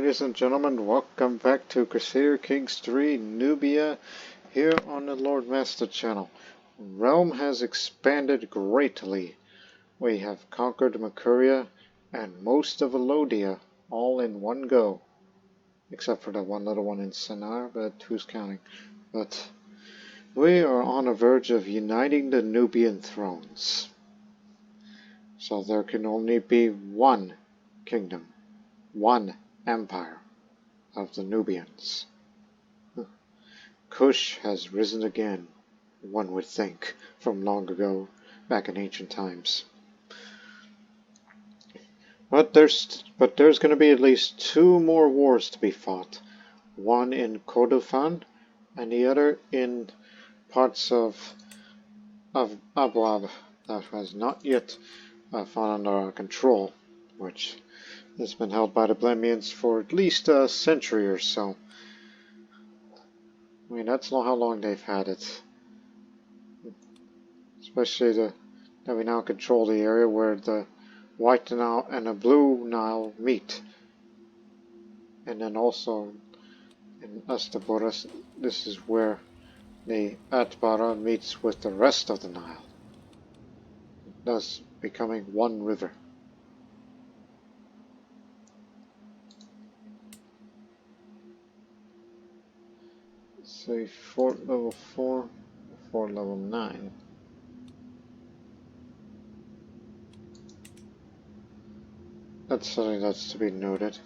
ladies and gentlemen, welcome back to Crusader Kings 3 Nubia here on the Lord Master channel. Realm has expanded greatly. We have conquered Mercuria and most of Alodia all in one go. Except for that one little one in Sennar, but who's counting? But we are on the verge of uniting the Nubian Thrones. So there can only be one kingdom, one empire of the Nubians. Kush has risen again, one would think, from long ago, back in ancient times. But there's going to be at least two more wars to be fought. One in Kordofan, and the other in parts of Abwab that has not yet fallen under our control, which has been held by the Blemmyians for at least a century or so. I mean, that's not how long they've had it. Especially that we now control the area where the White Nile and the Blue Nile meet. And then also in Astaboras, this is where the Atbara meets with the rest of the Nile, thus becoming one river. Say fort level 4, fort level 9. That's something that's to be noted.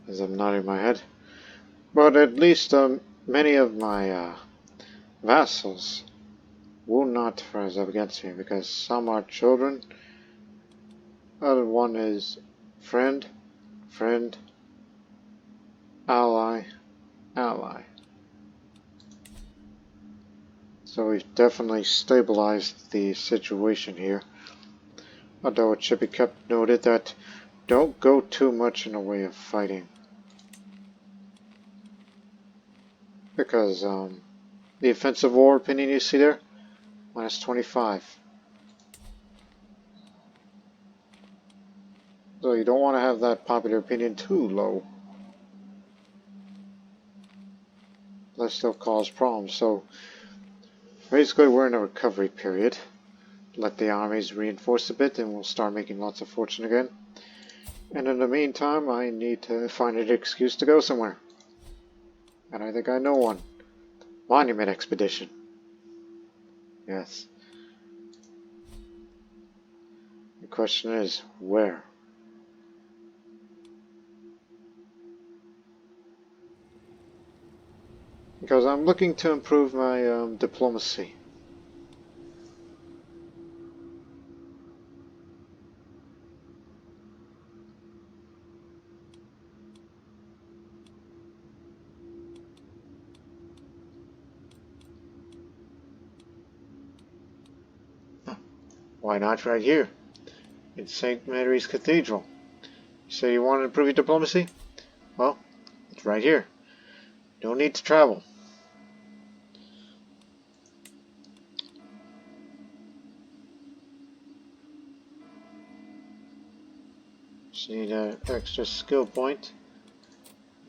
As I'm nodding my head. But at least many of my vassals will not rise up against me, because some are children, other one is friend, ally, ally. So we've definitely stabilized the situation here. Although it should be kept noted that don't go too much in the way of fighting, because the offensive war opinion you see there, minus 25. So you don't want to have that popular opinion too low, lest they'll cause problems. So basically we're in a recovery period. Let the armies reinforce a bit and we'll start making lots of fortune again. And in the meantime, I need to find an excuse to go somewhere. And I think I know one. Monument expedition. Yes. The question is, where? Because I'm looking to improve my diplomacy. Why not right here, in St. Mary's Cathedral? You say you want to improve your diplomacy? Well, it's right here. No need to travel. Just need an extra skill point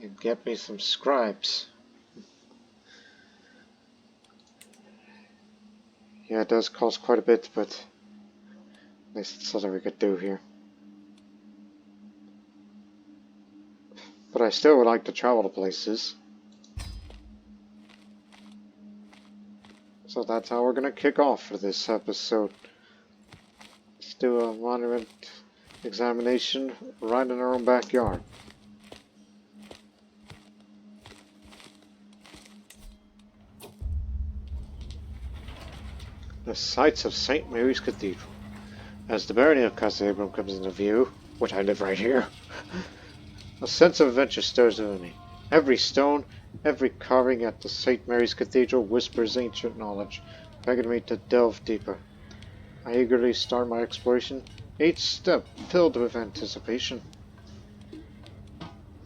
and get me some scribes. Yeah, it does cost quite a bit, but at least it's something we could do here. But I still would like to travel to places. So that's how we're going to kick off for this episode. Let's do a monument examination right in our own backyard. The sights of St. Mary's Cathedral. As the barony of Cosmopolitan comes into view, which I live right here, a sense of adventure stirs within me. Every stone, every carving at the St. Mary's Cathedral whispers ancient knowledge, begging me to delve deeper. I eagerly start my exploration, each step filled with anticipation.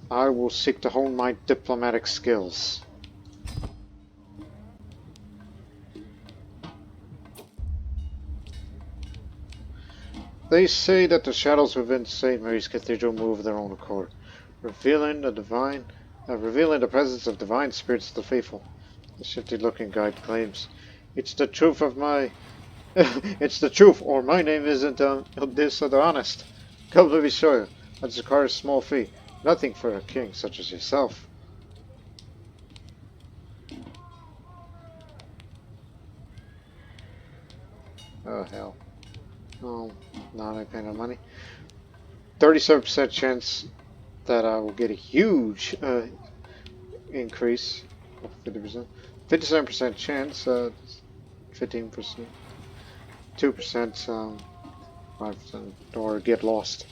I will seek to hone my diplomatic skills. They say that the shadows within St. Mary's Cathedral move of their own accord, revealing the presence of divine spirits to the faithful. The shifty-looking guide claims, "It's the truth of my, it's the truth, or my name isn't this or the honest. Come, let me show you. That requires a small fee, nothing for a king such as yourself." Oh hell! Oh, now I'm paying no money. 37% chance that I will get a huge increase of 50%. 57% chance, 15%, 2%, 5%, or get lost.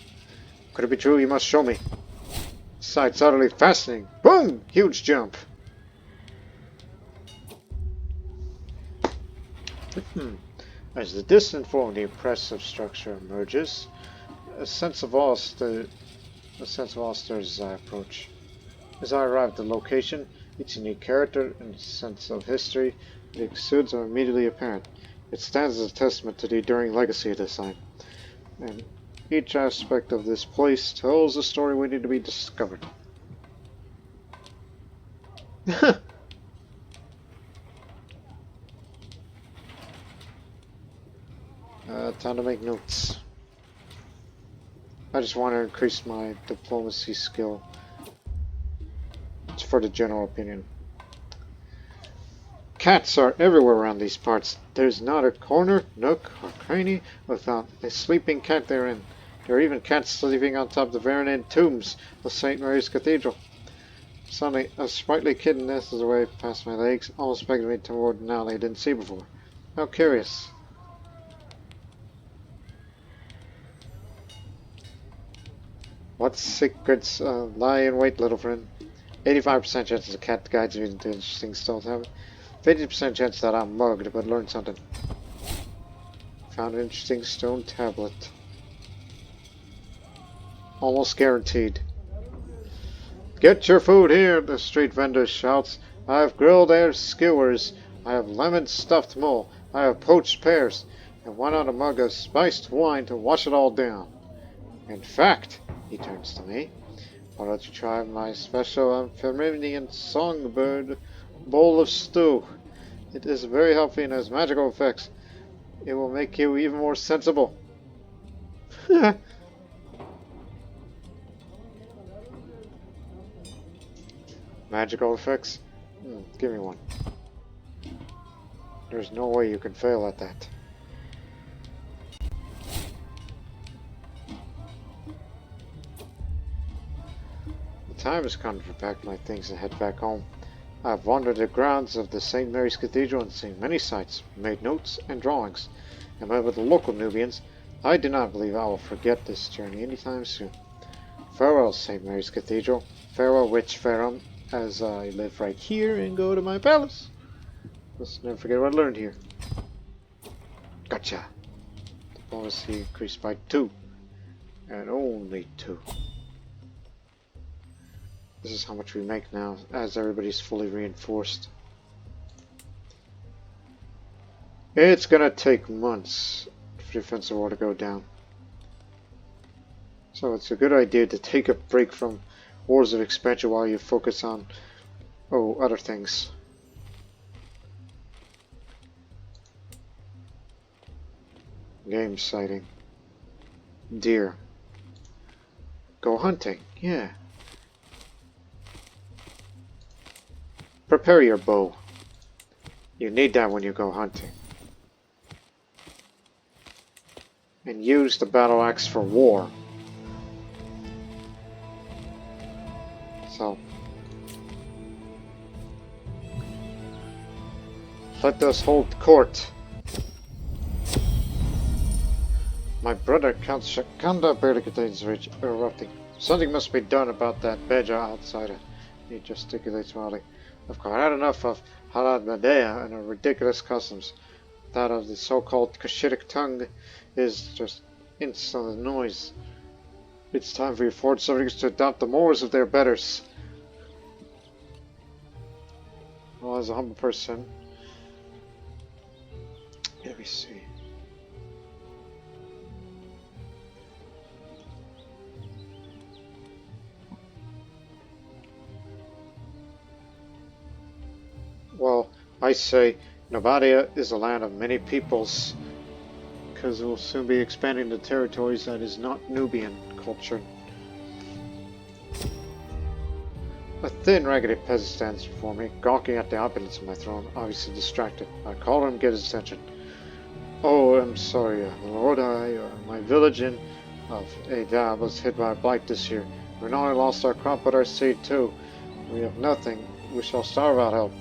Could it be true? You must show me. Sight's utterly fascinating. Boom! Huge jump. As the distant form of the impressive structure emerges, a sense of awe stirs as I approach. As I arrive at the location, its unique character and sense of history it exudes are immediately apparent. It stands as a testament to the enduring legacy of this site, and each aspect of this place tells a story waiting to be discovered. Time to make notes. I just want to increase my diplomacy skill. It's for the general opinion. Cats are everywhere around these parts. There's not a corner, nook, or cranny without a sleeping cat therein. There are even cats sleeping on top of the Veronine tombs of St. Mary's Cathedral. Suddenly, a sprightly kitten nestles away past my legs, almost begging me toward an alley I didn't see before. How curious. What secrets lie in wait, little friend? 85% chance the cat guides me into interesting stone tablet. 50% chance that I'm mugged, but learn something. Found an interesting stone tablet. Almost guaranteed. Get your food here, the street vendor shouts. I have grilled air skewers. I have lemon stuffed mole. I have poached pears. And why not a mug of spiced wine to wash it all down? In fact, he turns to me, why don't you try my special amphibian songbird bowl of stew? It is very healthy and has magical effects. It will make you even more sensible. Magical effects? Give me one. There's no way you can fail at that. The time has come to pack my things and head back home. I have wandered the grounds of the St. Mary's Cathedral and seen many sights, made notes and drawings, and met with the local Nubians. I do not believe I will forget this journey anytime soon. Farewell, St. Mary's Cathedral. Farewell, Witch Farum, as I live right here and go to my palace. Let's never forget what I learned here. Gotcha. Diplomacy increased by 2. And only 2. This is how much we make now, as everybody's fully reinforced. It's gonna take months for the defensive war to go down. So it's a good idea to take a break from wars of expansion while you focus on, other things. Game sighting. Deer. Go hunting, yeah. Prepare your bow. You need that when you go hunting. And use the battle axe for war. So, let us hold court. My brother Count Shakanda barely contains rage erupting. Something must be done about that Beja outsider. He gesticulates wildly. I've had enough of Halad Medea and her ridiculous customs. That of the so-called Cushitic tongue is just insolent noise. It's time for your forward subjects to adopt the mores of their betters. Well, as a humble person, let me see. Well, I say Nubia is a land of many peoples, because it will soon be expanding to territories that is not Nubian culture. A thin, raggedy peasant stands before me, gawking at the opulence of my throne, obviously distracted. I call him, get his attention. Oh, I'm sorry, Lord, my village in of Adab was hit by a blight this year. We not only lost our crop, but our seed too. We have nothing. We shall starve without help.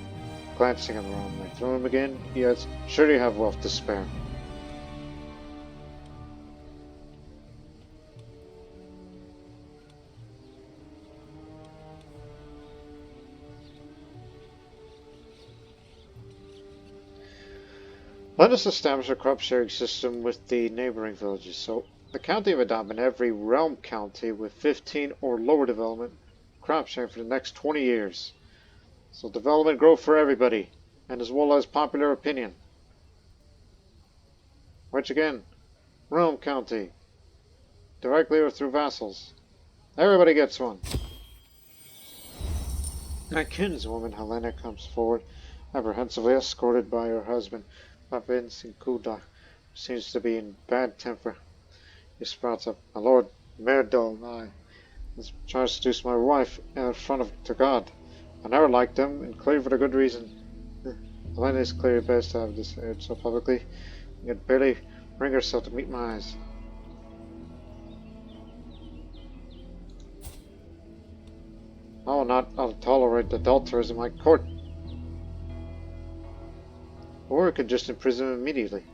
Glancing around my throne again, yes, sure you have wealth to spare. Let us establish a crop sharing system with the neighboring villages. So, the county of Adab and every realm county with 15 or lower development, crop sharing for the next 20 years. So development growth for everybody, and as well as popular opinion. Which again, realm county, directly or through vassals. Everybody gets one. My kinswoman Helena comes forward, apprehensively escorted by her husband, Papin Sinkuda, who seems to be in bad temper. He sprouts up, my lord, Merdol, I was trying to seduce my wife in front of to God. I never liked him, and clearly for a good reason. Helena is clearly best to have this aired so publicly, and could barely bring herself to meet my eyes. I will not tolerate adulterers in my court. Or it could just imprison him immediately.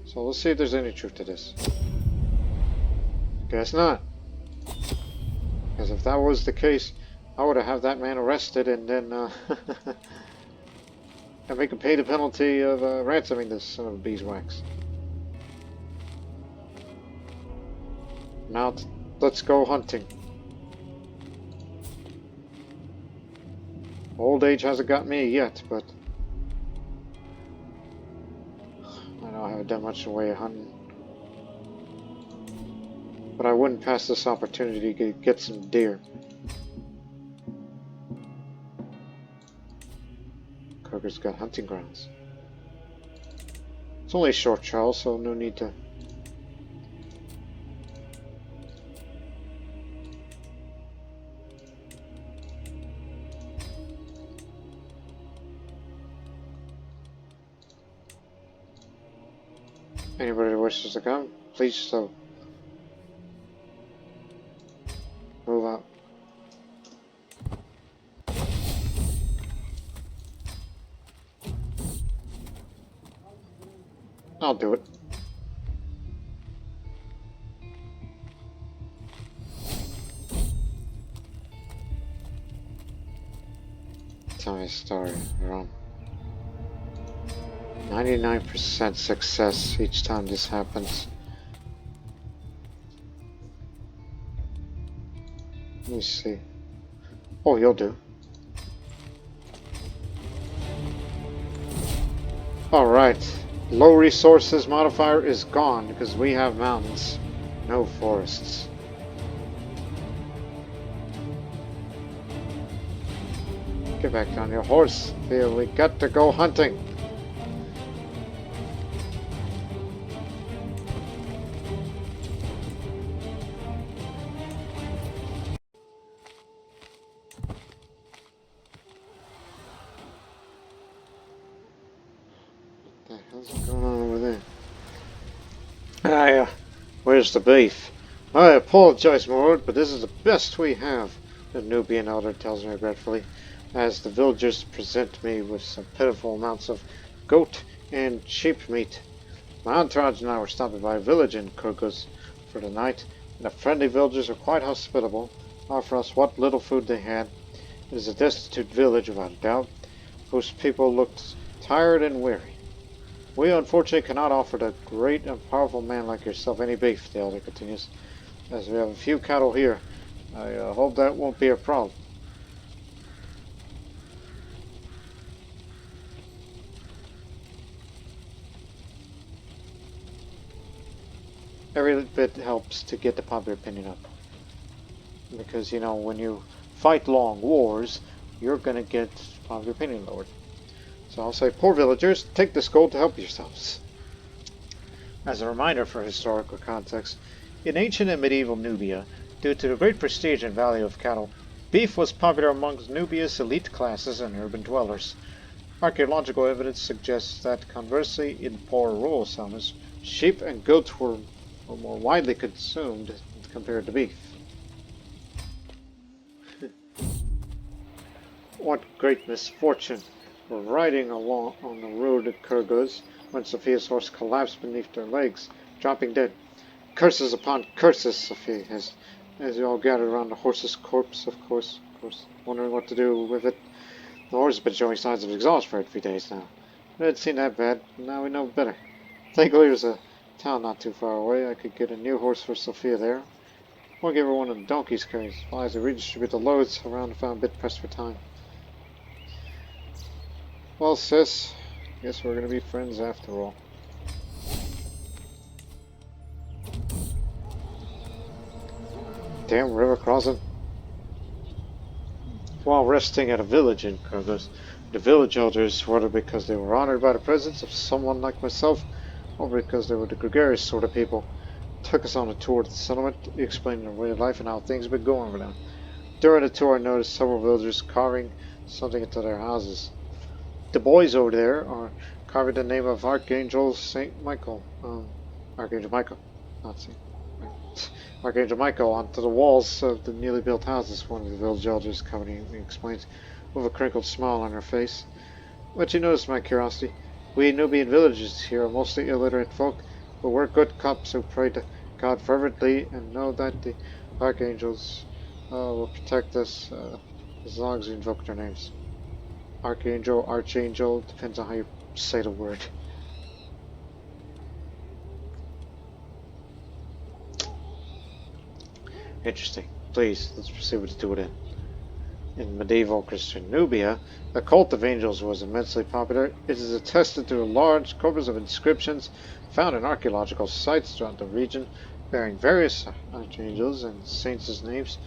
So let's see if there's any truth to this. Guess not. Because if that was the case, I would have that man arrested and then and make him pay the penalty of ransoming this son of a beeswax. Now let's go hunting. Old age hasn't got me yet, but I know I haven't done much in the way of hunting. But I wouldn't pass this opportunity to get some deer. Kroger's got hunting grounds. It's only a short trail, so no need to. Anybody who wishes to come, please so. Move out. I'll do it. Tell me a story, Rome. 99% success each time this happens. Let me see. Oh, you'll do. Alright. Low resources modifier is gone because we have mountains, no forests. Get back on your horse, Theo. We got to go hunting. What the hell's going on over there? Where's the beef? I apologize, my lord, but this is the best we have, the Nubian elder tells me regretfully, as the villagers present me with some pitiful amounts of goat and sheep meat. My entourage and I were stopping by a village in Kurguz for the night, and the friendly villagers were quite hospitable, offer us what little food they had. It is a destitute village, without a doubt, whose people looked tired and weary. We unfortunately cannot offer the great and powerful man like yourself any beef, the elder continues. as we have a few cattle here. I hope that won't be a problem. Every bit helps to get the popular opinion up. Because, you know, when you fight long wars, you're gonna get popular opinion lowered. So I'll say, poor villagers, take this gold to help yourselves. As a reminder for historical context, in ancient and medieval Nubia, due to the great prestige and value of cattle, beef was popular amongst Nubia's elite classes and urban dwellers. Archaeological evidence suggests that, conversely, in poor rural settlements, sheep and goats were more widely consumed compared to beef. What great misfortune! We're riding along on the road to Kurguz when Sophia's horse collapsed beneath their legs, dropping dead. Curses upon curses, Sophia, as you all gathered around the horse's corpse, of course, wondering what to do with it. The horse has been showing signs of exhaustion for a few days now. It hadn't seemed that bad, but now we know better. Thankfully, there's a town not too far away. I could get a new horse for Sophia there. Or give her one of the donkeys carries, while I redistribute the loads around if I'm a bit pressed for time. Well, sis, guess we're gonna be friends after all. Damn river crossing. While resting at a village in Kurguz, the village elders, whether because they were honored by the presence of someone like myself, or because they were the gregarious sort of people, took us on a tour to the settlement, explaining their way of life and how things had been going for them. During the tour, I noticed several villagers carving something into their houses. The boys over there are carving the name of Archangel Saint Michael. Archangel Michael, not Saint. Archangel Michael onto the walls of the newly built houses, one of the village elders company explains, with a crinkled smile on her face. But you notice my curiosity. We Nubian villagers here are mostly illiterate folk, but we're good cops who pray to God fervently and know that the archangels will protect us as long as we invoke their names. Archangel, depends on how you say the word. Interesting. Please, let's proceed with the tour then. In medieval Christian Nubia, the cult of angels was immensely popular. It is attested through large corpus of inscriptions found in archaeological sites throughout the region, bearing various archangels and saints' names,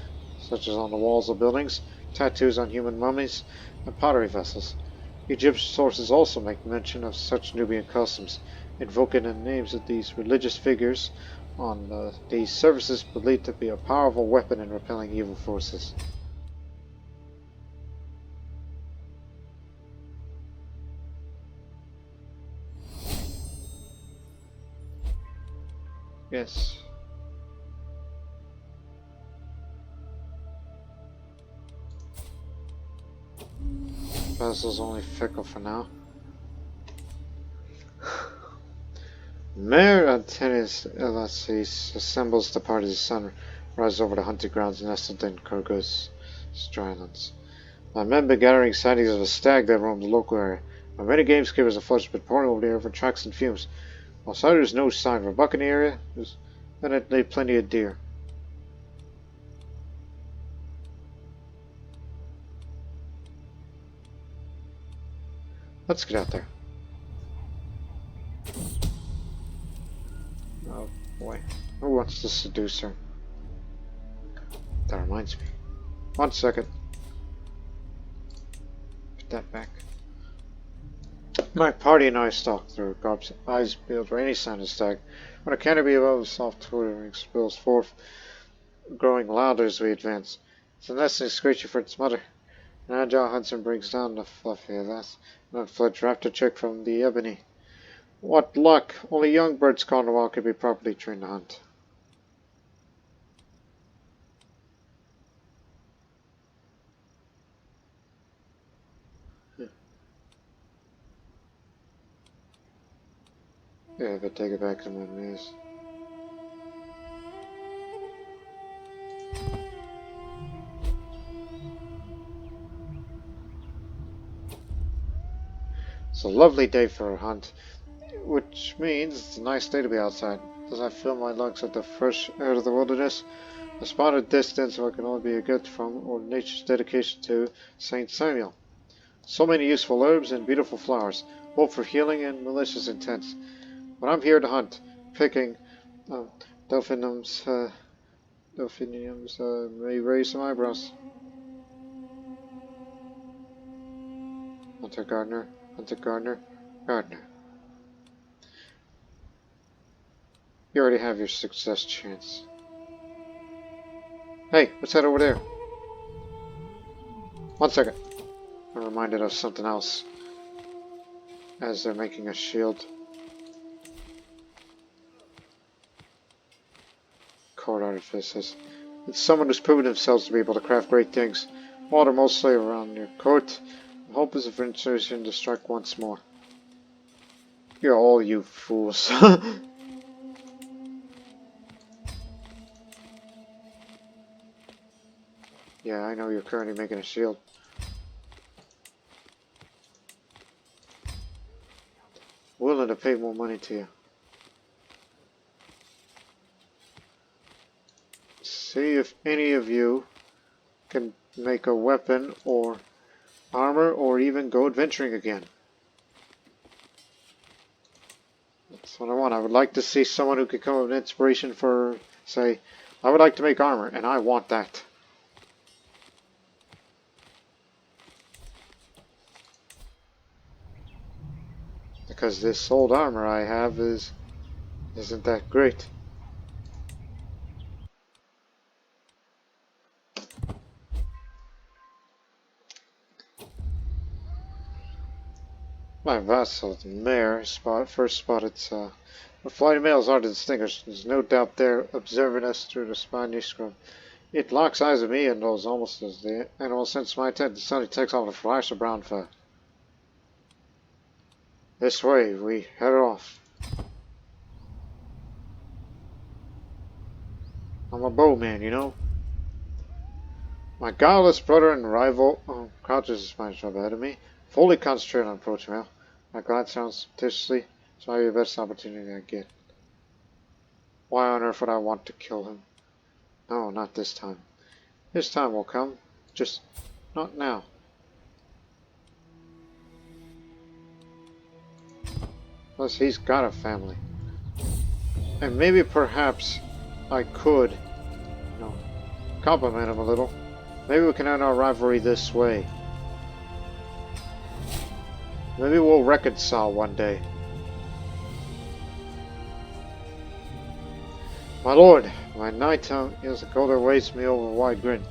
such as on the walls of buildings, tattoos on human mummies, and pottery vessels. Egyptian sources also make mention of such Nubian customs, invoking the names of these religious figures on these services believed to be a powerful weapon in repelling evil forces. Yes. Vessel's only fickle for now. Mayor Ethnicities assembles the party as the sun rises over the hunting grounds nestled in Kurguz drylands. My men been gathering sightings of a stag that roamed the local area. My many gameskeepers have flushed been pouring over the air for tracks and fumes. Outside there's no sign of a buck in the area, there's evidently plenty of deer. Let's get out there. Oh boy. Who wants to seduce her? That reminds me. 1 second. Put that back. My party and I stalked through Garb's eyes peeled for any sign of stag. When a canopy above the soft twittering spills forth, growing louder as we advance. It's a nesting screeching for its mother. An agile huntsman brings down the fluffy lass, an unfledged raptor chick from the ebony. What luck! Only young birds caught in the wild could be properly trained to hunt. Yeah, but take it back to my knees. It's a lovely day for a hunt, which means it's a nice day to be outside. as I fill my lungs with the fresh air of the wilderness. A spot of distance where I can only be a gift from, or nature's dedication to Saint Samuel. So many useful herbs and beautiful flowers, both for healing and malicious intents. But I'm here to hunt, picking delphiniums may raise some eyebrows. Hunter Gardener, Hunter Gardener, Gardener. You already have your success chance. Hey, what's that over there? 1 second. I'm reminded of something else. As they're making a shield. Court artificers. It's someone who's proven themselves to be able to craft great things. Water mostly around your court. The hope is for Immersion to strike once more. You're all you fools. Yeah, I know you're currently making a shield. Willing to pay more money to you. See if any of you can make a weapon or armor or even go adventuring again. That's what I want. I would like to see someone who could come up with inspiration for, say, I would like to make armor, and I want that. Because this old armor I have isn't that great. My vassal, the mayor, first spotted the flighty males are distinguished. There's no doubt they're observing us through the Spanish scrub. It locks eyes with me and knows almost as the animal sense my tent. The sun takes off a flash of brown fur. This way, we head off. I'm a bowman, you know. My guileless brother and rival, crouches a Spanish rub ahead of me, fully concentrated on approaching me. My glance sounds suspiciously. It's probably the best opportunity I get. Why on earth would I want to kill him? No, not this time. His time will come, just not now. Plus, he's got a family. And maybe perhaps I could, compliment him a little. Maybe we can end our rivalry this way. Maybe we'll reconcile one day. My lord, my nighttime is a colder waves me over a wide grin.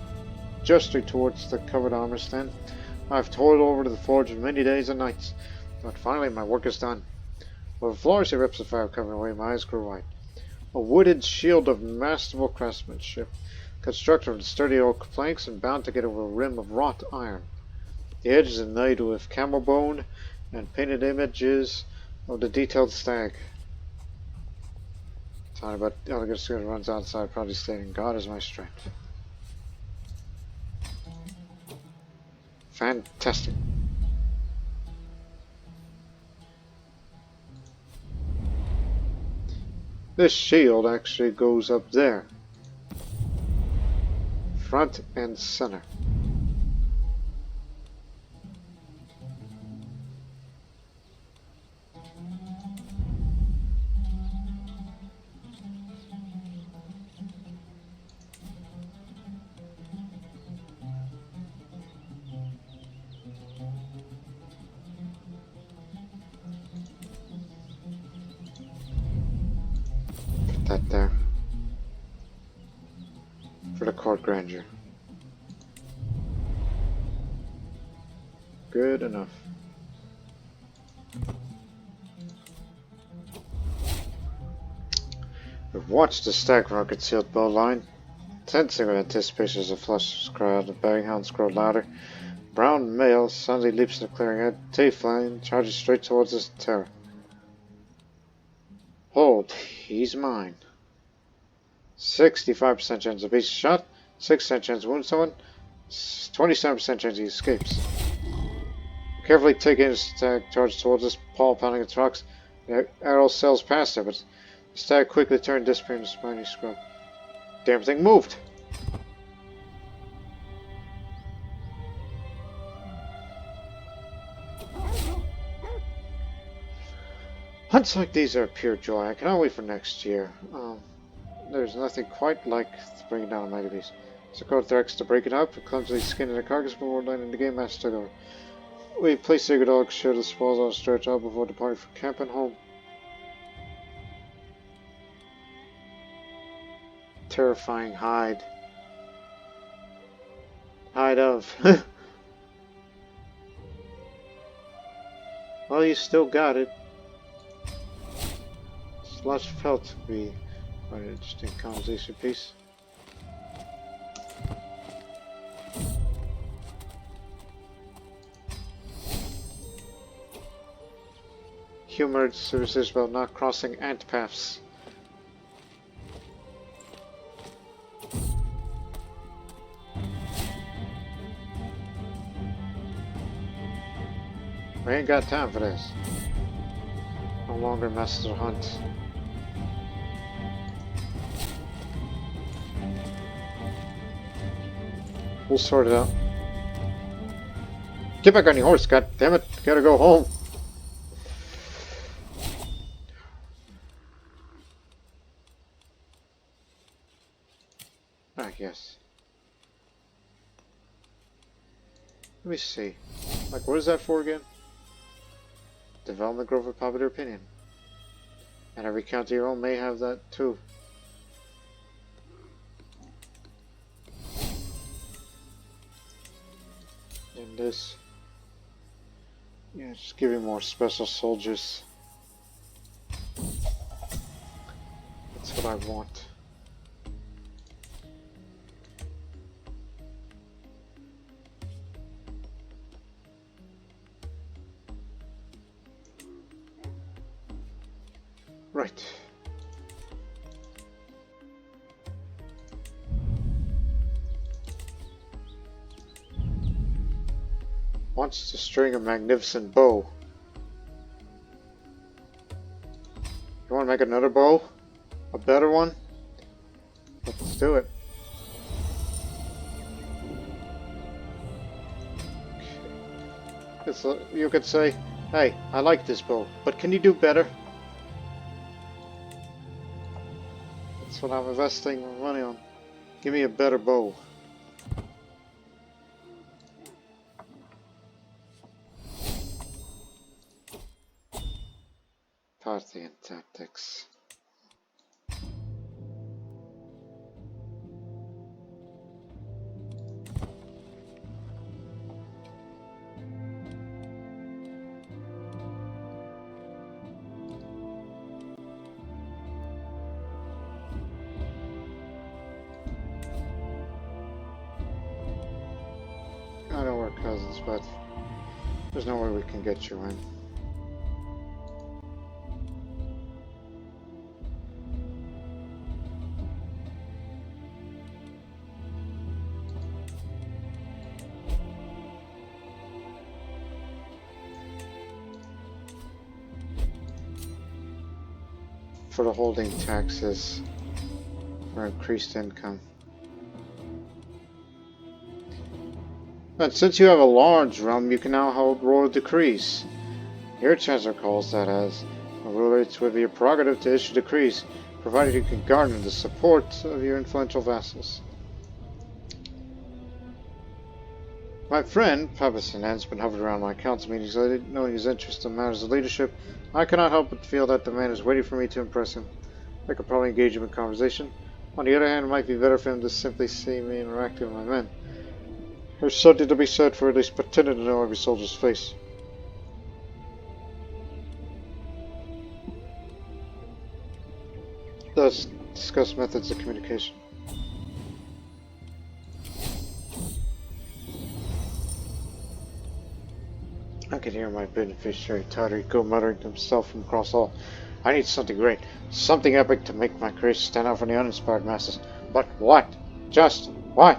Gesturing towards the covered armor stand, I've toiled over to the forge for many days and nights, but finally my work is done. With a flourish of rips the fire covering away, my eyes grew wide. A wooden shield of masterful craftsmanship, constructed from sturdy oak planks and bound together with a rim of wrought iron. The edges are inlaid with camel bone and painted images of the detailed stag. Tiny but elegant student runs outside, proudly stating, God is my strength. Fantastic. This shield actually goes up there. Front and center. That there for the court grandeur. Good enough. We've watched the stag from our concealed bow line, tensing with anticipation as the flush crowd, the baying hounds grow louder. Brown male suddenly leaps to the clearing head, teeth flying, charges straight towards us in terror. Hold, he's mine. 65% chance of being shot, 6% chance to wound someone, 27% chance he escapes. Carefully taking his stag charge towards us, paw pounding its rocks. The arrow sails past her, but Stag quickly turned disappear into spiny scrub. Damn thing moved! Hunts like these are pure joy. I cannot wait for next year. There's nothing quite like bringing down a mighty beast. So Courtiers to break it up, clumsily skinning the carcass before landing the game master took over. We placed the dog, share the spoils on a stretch out before departing for camp and home. Terrifying hide. Hide of. Well, you still got it. Slush felt to be quite an interesting conversation piece. Humored services about not crossing ant paths. We ain't got time for this. No longer master hunt. We'll sort it out. Get back on your horse, goddammit. Gotta go home. Ah, yes. Let me see. Like, what is that for again? Development growth of popular opinion. And every county your own may have that too. And this. Yeah, just giving more special soldiers. That's what I want. Right. Wants to string a magnificent bow. You want to make another bow? A better one? Let's do it. You could say, hey, I like this bow, but can you do better? That's what I'm investing my money on. Give me a better bow. Parthian tactics. I know we're cousins, but there's no way we can get you in. For the holding taxes or increased income. But since you have a large realm, you can now hold royal decrees. Your chancellor calls that as a ruler. It's with your prerogative to issue decrees, provided you can garner the support of your influential vassals. My friend, Papasan, has been hovering around my council meetings lately, knowing his interest in matters of leadership. I cannot help but feel that the man is waiting for me to impress him. I could probably engage him in conversation. On the other hand, it might be better for him to simply see me interacting with my men. There's something to be said for at least pretending to know every soldier's face. Let's discuss methods of communication. I could hear my beneficiary Tarico muttering to himself from across all. I need something great, something epic to make my creation stand out from the uninspired masses. But what? Just what?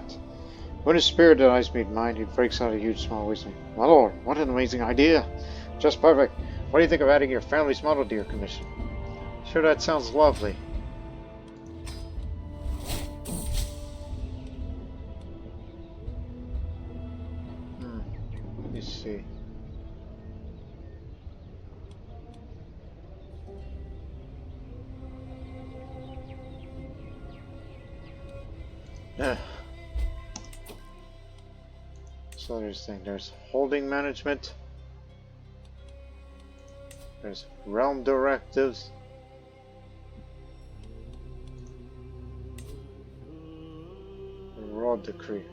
When his spirit eyes meet mine, he breaks out a huge smile with me. My lord, what an amazing idea! Just perfect. What do you think of adding your family's model to your commission? Sure, that sounds lovely. Let me see. So there's holding management. There's realm directives. Raw decree.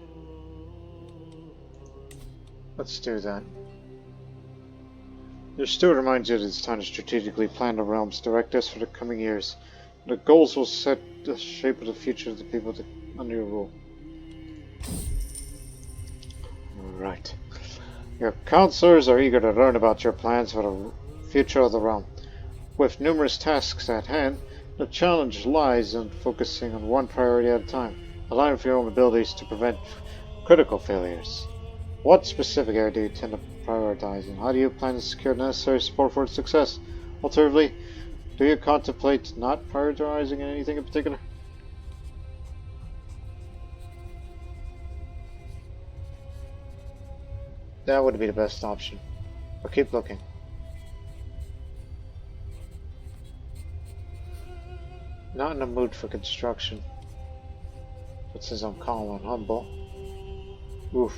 Let's do that. Your steward reminds you that it's time to strategically plan the realm's directives for the coming years. The goals will set the shape of the future of the people under your rule. Right. Your counselors are eager to learn about your plans for the future of the realm. With numerous tasks at hand, the challenge lies in focusing on one priority at a time, aligning with your own abilities to prevent critical failures. What specific area do you tend to prioritize, and how do you plan to secure necessary support for its success? Alternatively, do you contemplate not prioritizing anything in particular? That would be the best option. But keep looking. Not in the mood for construction. But since I'm calm and humble. Oof.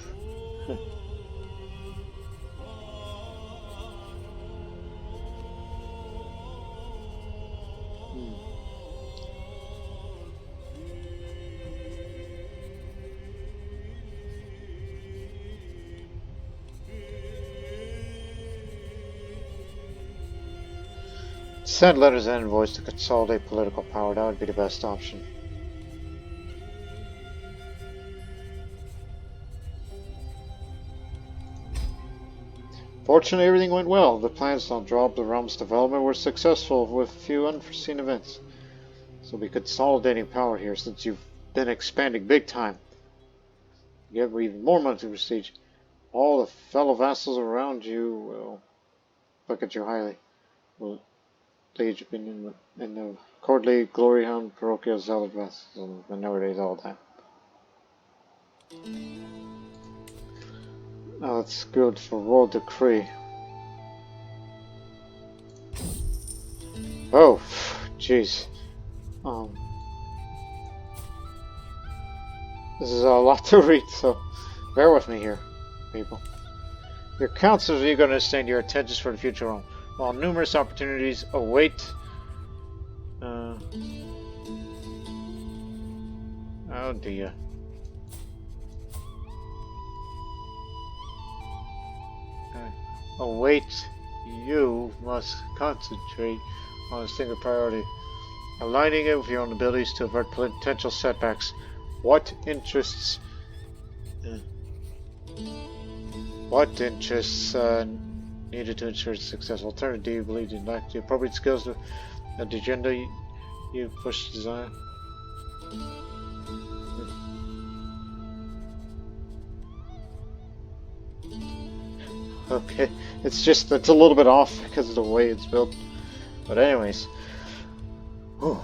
Send letters and envoys to consolidate political power. That would be the best option. Fortunately, everything went well. The plans to draw up the realm's development were successful with a few unforeseen events. So we'll be consolidating power here since you've been expanding big time. You have even more monetary prestige. All the fellow vassals around you will look at you highly. Will age opinion in the courtly, glory hound, parochial zealot vassals, and nowadays all that. Now that's good for royal decree. Oh, jeez. This is a lot to read, so bear with me here, people. Your counselors are eager to understand your intentions for the future realm. While numerous opportunities await, oh dear. Await, you must concentrate on a single priority, aligning it with your own abilities to avert potential setbacks. What interests needed to ensure success? Alternatively, do you believe you lack the appropriate skills to the agenda you push to design? Okay, it's a little bit off because of the way it's built. But anyways. Ooh.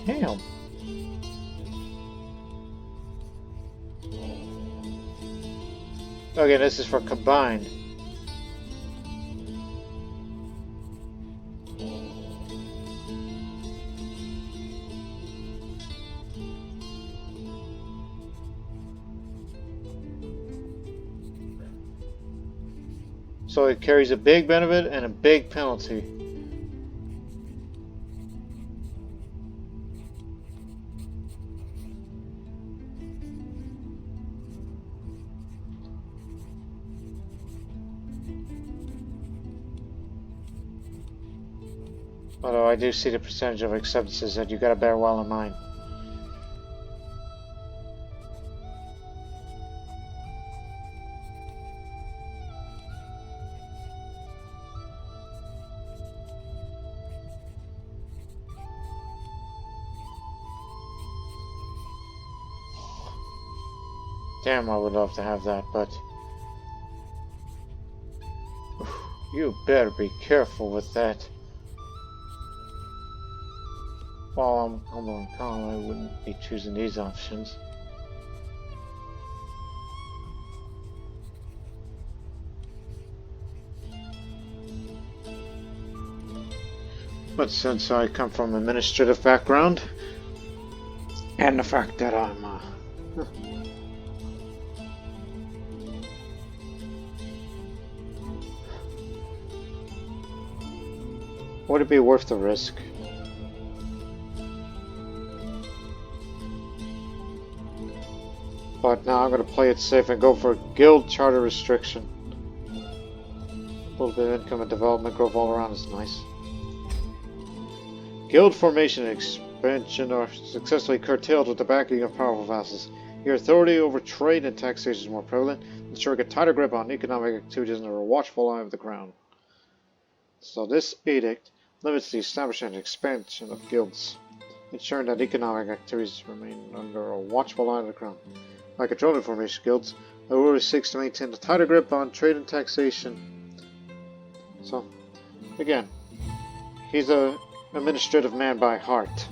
Damn. Okay, this is for combined. So it carries a big benefit and a big penalty. Although I do see the percentage of acceptances that you gotta bear well in mind. Damn, I would love to have that, but You better be careful with that. While I'm humble and calm, I wouldn't be choosing these options. But since I come from an administrative background, and the fact that I'm would it be worth the risk? But now I'm going to play it safe and go for a guild charter restriction. A little bit of income and development growth all around is nice. Guild formation and expansion are successfully curtailed with the backing of powerful vassals. Your authority over trade and taxation is more prevalent, ensuring a tighter grip on economic activities under a watchful eye of the crown. So this edict limits the establishment and expansion of guilds, ensuring that economic activities remain under a watchful eye of the crown. By controlling formation guilds, the ruler seeks to maintain a tighter grip on trade and taxation. So, again, he's an administrative man by heart.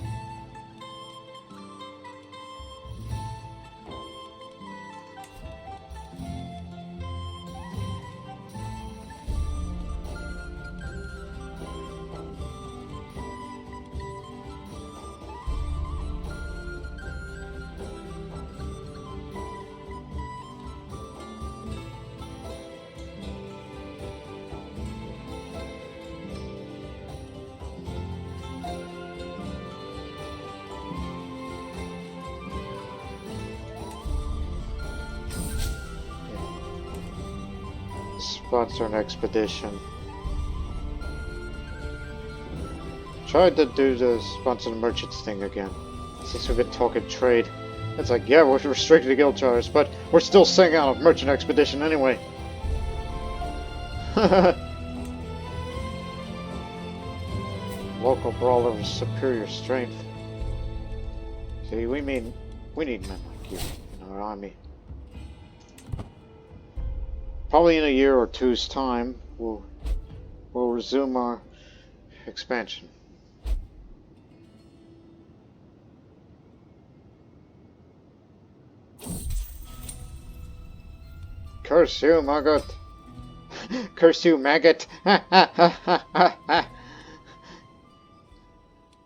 Sponsor an expedition. Tried to do the sponsor the merchants thing again. Since we've been talking trade, it's like, yeah, we're restricted to guild charters, but we're still sending out a merchant expedition anyway. Local brawler of superior strength. See, we need men like you in our army. Probably in a year or two's time, we'll resume our expansion. Curse you, maggot! Curse you, maggot!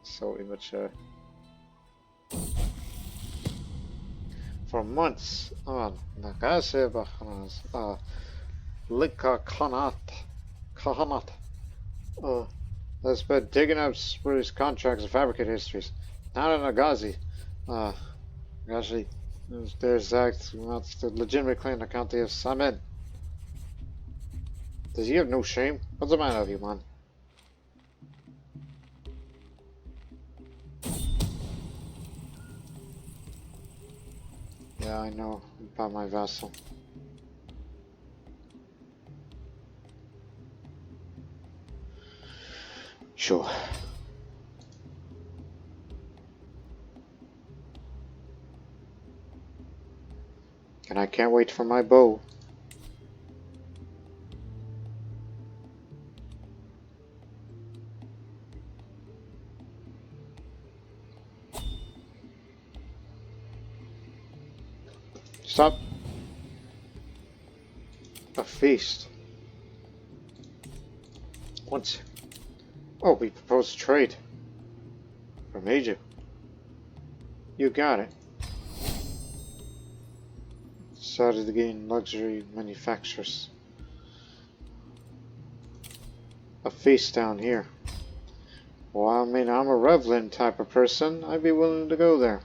So immature. For months on Lika Kahanat has been digging up British contracts and fabricate histories. Not in Agazi. Actually, there's that's the legitimate claim to County of Samen. Does he have no shame? What's the matter with you, man? Yeah, I know about my vassal. Sure. And I can't wait for my bow. Stop. A feast. Once. Oh, we proposed trade. From Egypt. You got it. Decided to gain luxury manufacturers. A feast down here. Well, I mean, I'm a Revlin type of person. I'd be willing to go there.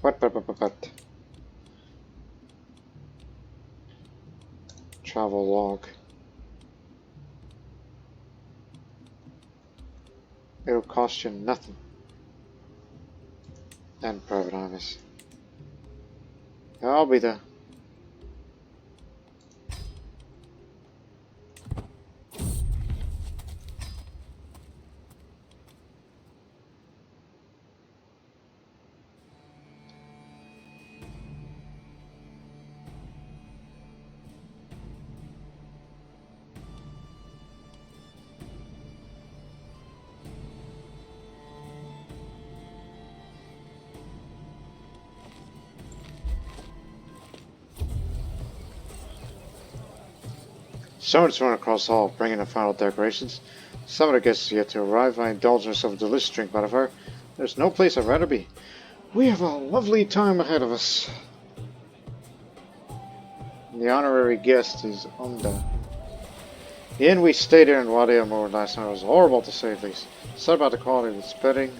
What? Travel log. It'll cost you nothing. And private armies. I'll be there. Servants run across the hall, bringing the final decorations. Some of the guests yet to arrive. I indulge myself with a delicious drink by the fire. There's no place I'd rather be. We have a lovely time ahead of us. The honorary guest is Umda. The inn we stayed here in Wadi Amur last night was horrible to say the least. Said about the quality of its bedding,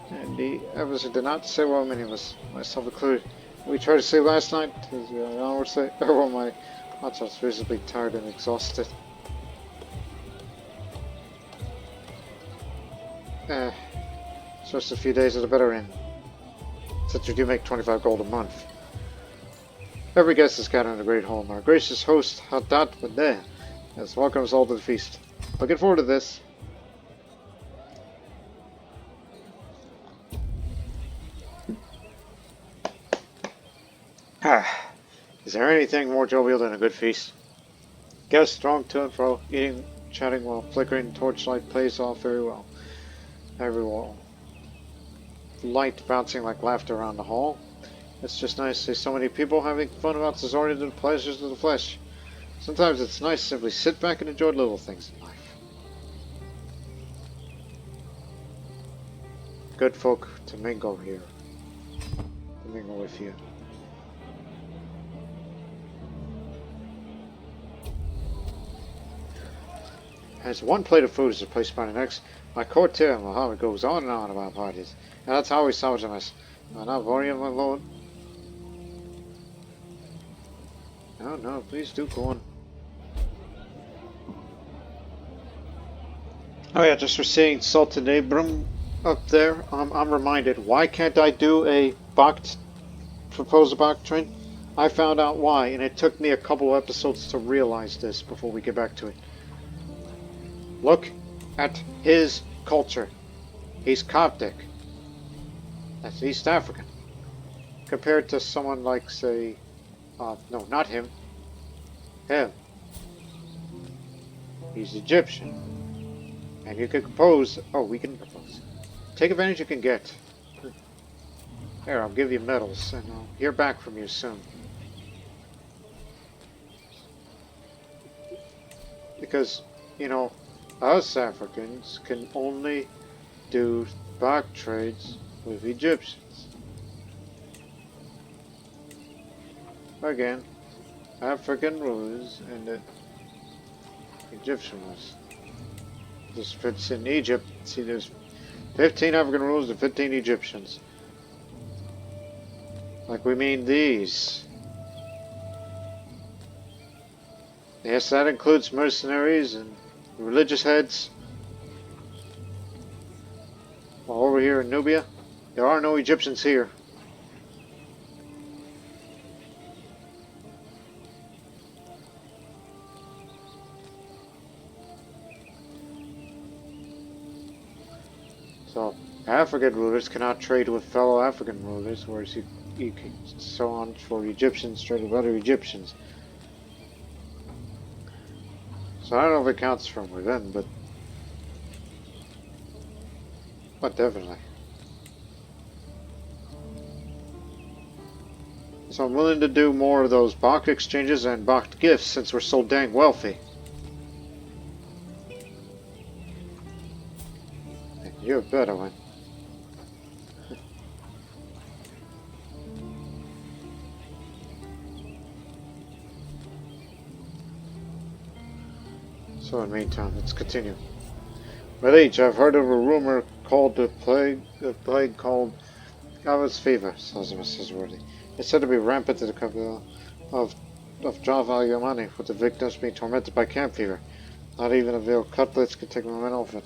and the embassy did not say well many of us, myself included. We tried to sleep last night, as the honor would say. Well, my heart was visibly tired and exhausted. Just a few days at a better inn. Since we do make 25 gold a month. Every guest is gathered in the great hall. Our gracious host, Haddad Badeh, has welcomed us all to the feast. Looking forward to this. Is there anything more jovial than a good feast? Guests throng to and fro, eating, chatting while flickering torchlight plays off very well. Every wall. Light bouncing like laughter around the hall. It's just nice to see so many people having fun about the disoriented pleasures of the flesh. Sometimes it's nice to simply sit back and enjoy little things in life. Good folk to mingle here. To mingle with you. As one plate of food is replaced by the next, my courtier Muhammad goes on and on about parties. And that's how we salvage us. I'm not boring, my lord. No, please do go on. Oh yeah, just for seeing Sultan Abram up there, I'm reminded, why can't I do a proposal doctrine? I found out why, and it took me a couple of episodes to realize this before we get back to it. Look at his culture. He's Coptic. That's East African. Compared to someone like, say, no, not him. Him. He's Egyptian. And you can propose. Oh, we can propose. Take advantage you can get. Here, I'll give you medals, and I'll hear back from you soon. Because, you know, us Africans can only do bark trades with Egyptians. Again, African rulers and the Egyptian rulers. This fits in Egypt. See, there's 15 African rulers and 15 Egyptians. Like we mean these. Yes, that includes mercenaries and religious heads. While over here in Nubia, there are no Egyptians here. So, African rulers cannot trade with fellow African rulers, whereas you can so on for Egyptians trade with other Egyptians. So I don't know if it counts from within, but definitely. So I'm willing to do more of those box exchanges and box gifts since we're so dang wealthy. And you're a better one. So in the meantime, let's continue. But H, I've heard of a rumor called a plague called Gava's fever, says Mrs. Worthy. It's said to be rampant in the capital of Java Yamani, with the victims being tormented by camp fever. Not even a veal cutlets can take momentum off it.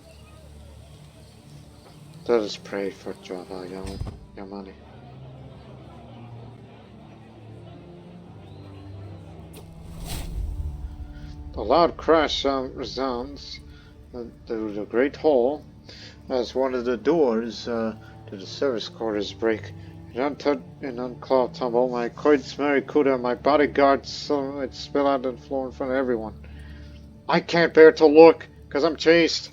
Let us pray for Java Yamani. A loud crash resounds through the great hall as one of the doors to the service quarters break. In unclawed tumble, my Koids Mary Kuda and my bodyguard so it spill out on the floor in front of everyone. I can't bear to look, because I'm chased.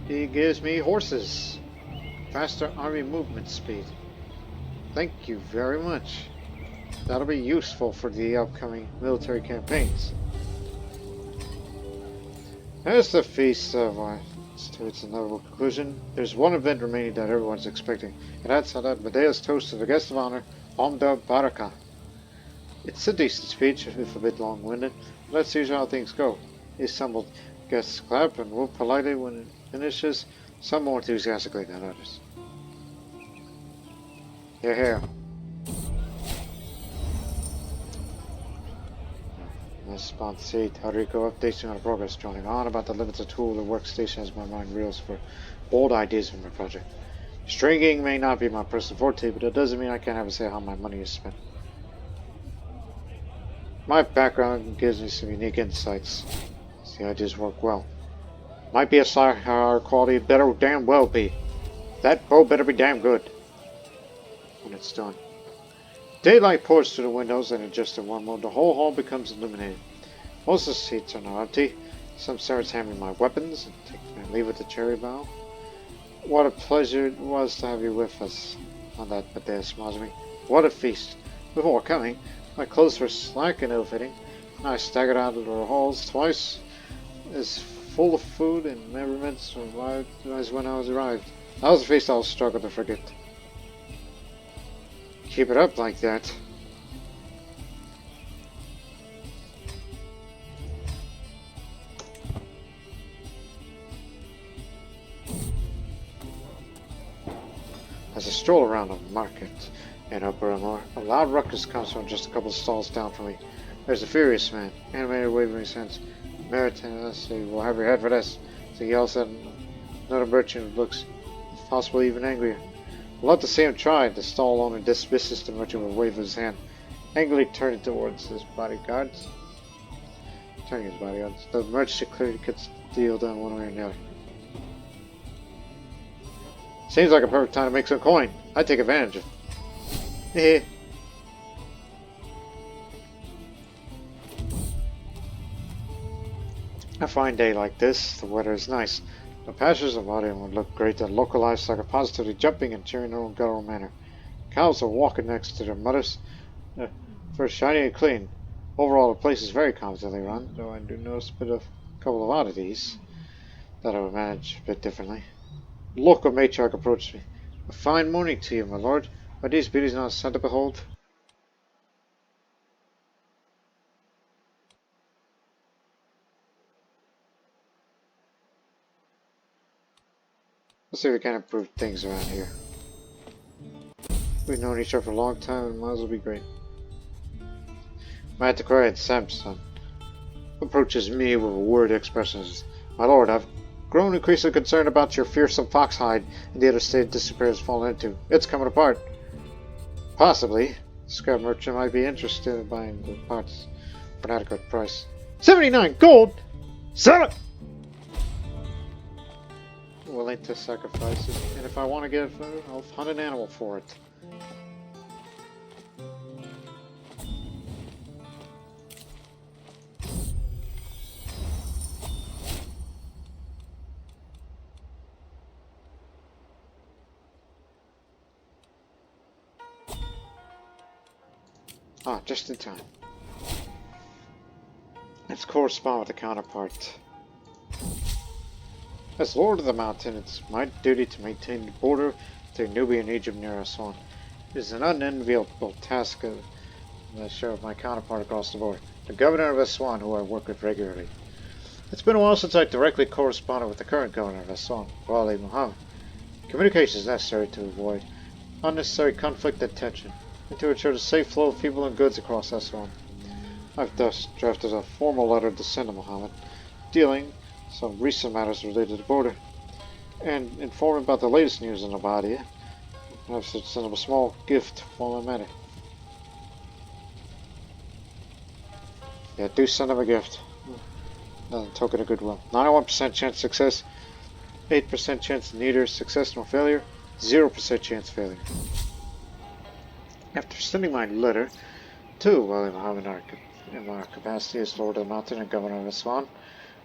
He gives me horses. Faster army movement speed. Thank you very much. That'll be useful for the upcoming military campaigns. As the feast to its inevitable conclusion, there's one event remaining that everyone's expecting, and that's Medea's toast to the guest of honor, Omda Baraka. It's a decent speech, if a bit long-winded, but that's usually how things go. The assembled guests clap and whoop politely when it finishes, some more enthusiastically than others. Hear, hear. Response 8. Haruko updates me on progress, droning on about the limited tool and workstation as my mind reels for bold ideas for my project. Stringing may not be my personal forte, but it doesn't mean I can't have a say how my money is spent. My background gives me some unique insights. The ideas work well. Might be a slightly higher quality, it better damn well be. That bow better be damn good when it's done. Daylight pours through the windows, and in just in one moment, the whole hall becomes illuminated. Most of the seats are now empty. Some servants hand me my weapons and take my leave with the cherry bow. What a pleasure it was to have you with us on that Medea smiles at me. What a feast! Before coming, my clothes were slack and ill-fitting, and I staggered out of the halls twice as full of food and merriment as when I was arrived. That was a feast I'll struggle to forget. Keep it up like that. As I stroll around the market in Upper Amor, a loud ruckus comes from just a couple of stalls down from me. There's a furious man, animated waving his hands. Meritan, we'll have your head for this. So he yells at another merchant who looks possibly even angrier. We'll have to see him try. The stall owner dismisses the merchant with a wave of his hand, angrily turning towards his bodyguards. The merchant clearly gets the deal done one way or another. Seems like a perfect time to make some coin. I take advantage of it. A fine day like this, the weather is nice. The pastures of audience would look great and local livestock are positively jumping and cheering in their own guttural manner. Cows are walking next to their mothers, first shiny and clean. Overall, the place is very competently run, though I do notice a couple of oddities that I would manage a bit differently. The local matriarch approached me. A fine morning to you, my lord. Are these beauties not a sight to behold? Let's see if we can improve things around here. We've known each other for a long time and might as well be great. My antiquarian Samson approaches me with a worried expression. My lord, I've grown increasingly concerned about your fearsome foxhide and the other state disrepair has fallen into. It's coming apart. Possibly. The scrap merchant might be interested in buying the parts for an adequate price. 79 gold? Sell it! Willing to sacrifice it, and if I want to get it, I'll hunt an animal for it. Ah, just in time. Let's correspond with the counterpart. As Lord of the Mountain, it's my duty to maintain the border between Nubia and Egypt near Aswan. It is an unenviable task I share with my counterpart across the border, the governor of Aswan, who I work with regularly. It's been a while since I directly corresponded with the current governor of Aswan, Wali Muhammad. Communication is necessary to avoid unnecessary conflict and tension, and to ensure the safe flow of people and goods across Aswan. I've thus drafted a formal letter to send to Muhammad, dealing some recent matters related to the border, and inform him about the latest news in Abadia. I've sent him a small gift while I'm at it. Yeah, do send him a gift. A token of goodwill. 91% chance success, 8% chance neither success nor failure, 0% chance failure. After sending my letter to Wali Muhammad in my capacity as Lord of the Mountain and Governor of Aswan,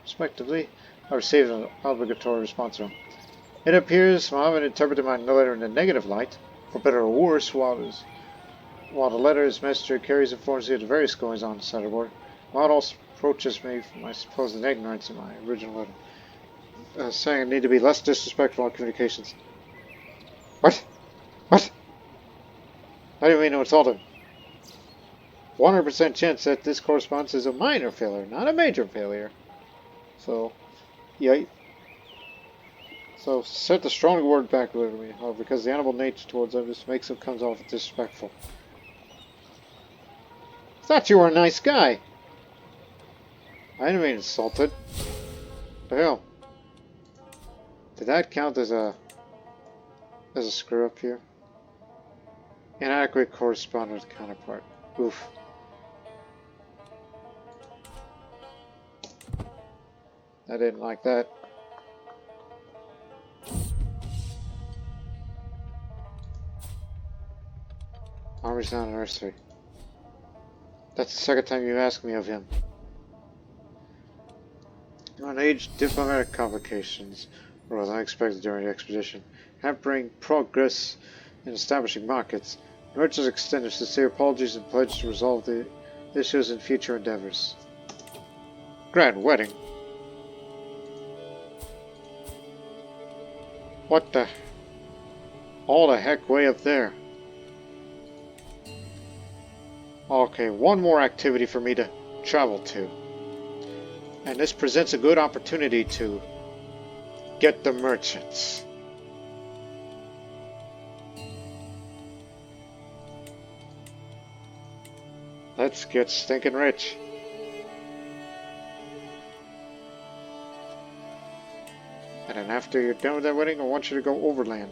respectively, I received an obligatory response from him. It appears Muhammad interpreted my letter in a negative light, for better or worse, while it was While the letter's messenger carries informs you of the various goings on inside the border, Maud also approaches me from my supposed ignorance in my original letter, saying I need to be less disrespectful in communications. What? What? I didn't mean to insult him. 100% chance that this correspondence is a minor failure, not a major failure. So, yeah. So, set the strong word back to me, however, because the animal nature towards others makes it comes off disrespectful. Thought you were a nice guy. I didn't mean insulted. The hell? Did that count as a screw up here? Inadequate correspondent counterpart. Oof. I didn't like that. Army's not anniversary. That's the second time you asked me of him. Unaged diplomatic complications arose unexpected during the expedition, hampering progress in establishing markets. Merchants extended sincere apologies and pledged to resolve the issues in future endeavors. Grand wedding? What the? All the heck way up there? Okay, one more activity for me to travel to. And this presents a good opportunity to get the merchants. Let's get stinking rich. And then after you're done with that wedding, I want you to go overland.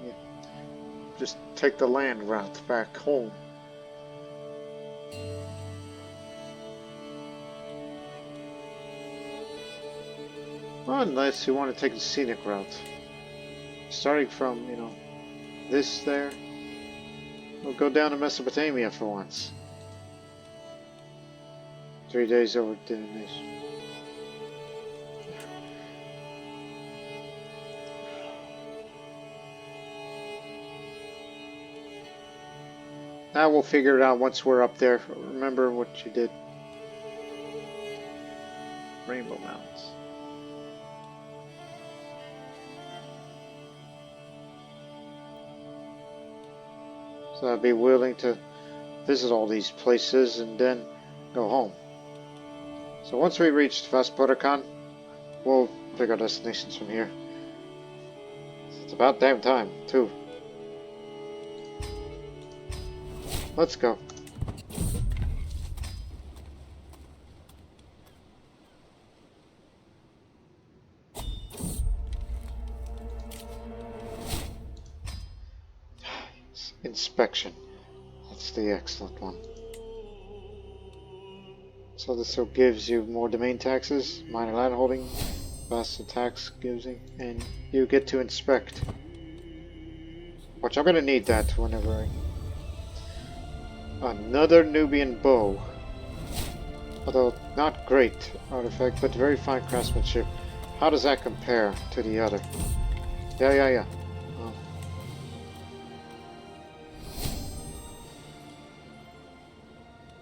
Yeah. Just take the land route back home. Unless you want to take the scenic route. Starting from, you know, this there. We'll go down to Mesopotamia for once. 3 days over Debutantes. Now we'll figure it out once we're up there. Remember what you did. Rainbow Mountains. So I'd be willing to visit all these places and then go home. So once we reach Cosmopolitan, we'll pick our destinations from here. It's about damn time, too. Let's go. Inspection. That's the excellent one. So this still gives you more domain taxes, minor landholding, vassal tax gives you, and you get to inspect. Which I'm gonna need that whenever Another Nubian bow. Although not great artifact, but very fine craftsmanship. How does that compare to the other? Yeah. Oh.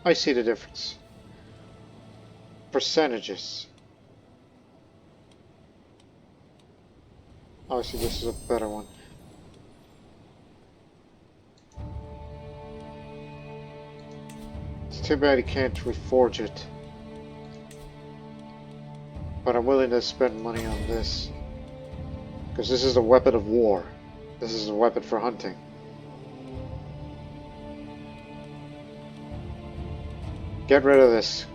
I see the difference. Percentages. Obviously this is a better one. It's too bad he can't reforge it. But I'm willing to spend money on this. Because this is a weapon of war. This is a weapon for hunting. Get rid of this.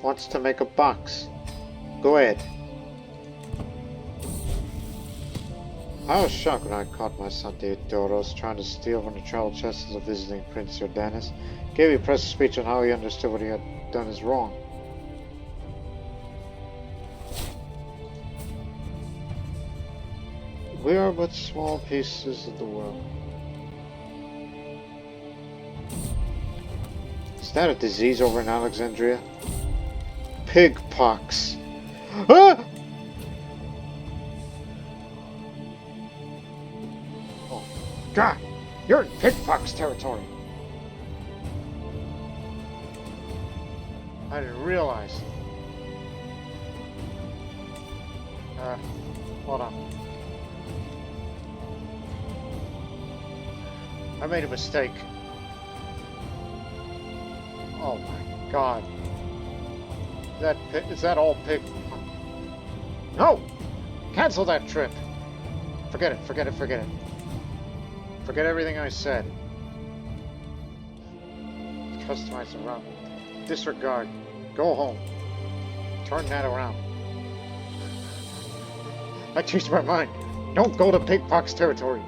Wants to make a box. Go ahead. I was shocked when I caught my son Debutantes trying to steal from the travel chests of visiting Prince Jordanus. Gave a impressive speech on how he understood what he had done is wrong. We are but small pieces of the world. Is that a disease over in Alexandria? Pig pox. Ah! Oh, God! You're in pig pox territory! I didn't realize. Hold on. I made a mistake. Oh my God. Is that all pig? No! Cancel that trip! Forget it, forget it, forget it. Forget everything I said. Customize the route. Disregard. Go home. Turn that around. I changed my mind. Don't go to pig pox territory.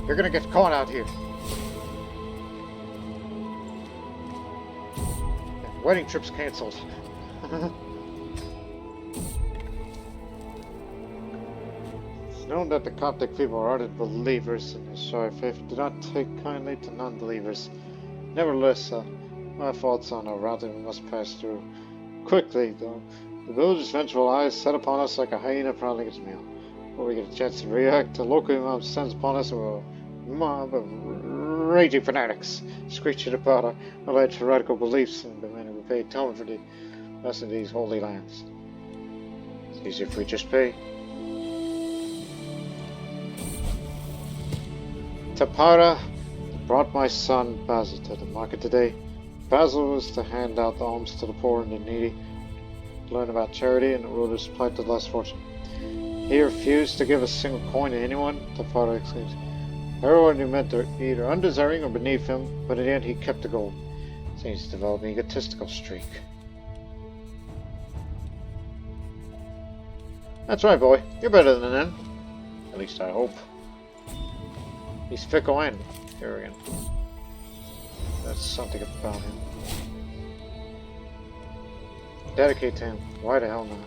You're gonna get caught out here. Wedding trip's cancelled. It's known that the Coptic people are ardent believers in the Shire faith, do not take kindly to non-believers. Nevertheless, my faults on a route that we must pass through. Quickly, though, the village's vengeful eyes set upon us like a hyena prowling its meal. Before we get a chance to react, the local imam sends upon us a mob of raging fanatics, screeching about our alleged heretical beliefs and demanding we pay atonement for the blessing of these holy lands. It's easier if we just pay. Taberna brought my son Basil to the market today. Basil was to hand out alms to the poor and the needy, learn about charity and the ruler's plight to the less fortunate. He refused to give a single coin to anyone, Taberna exclaims. Everyone who meant either undeserving or beneath him, but in the end he kept the gold. Seems to develop an egotistical streak. That's right, boy. You're better than him. At least I hope. He's fickle and arrogant. That's something about him. Dedicate to him. Why the hell not?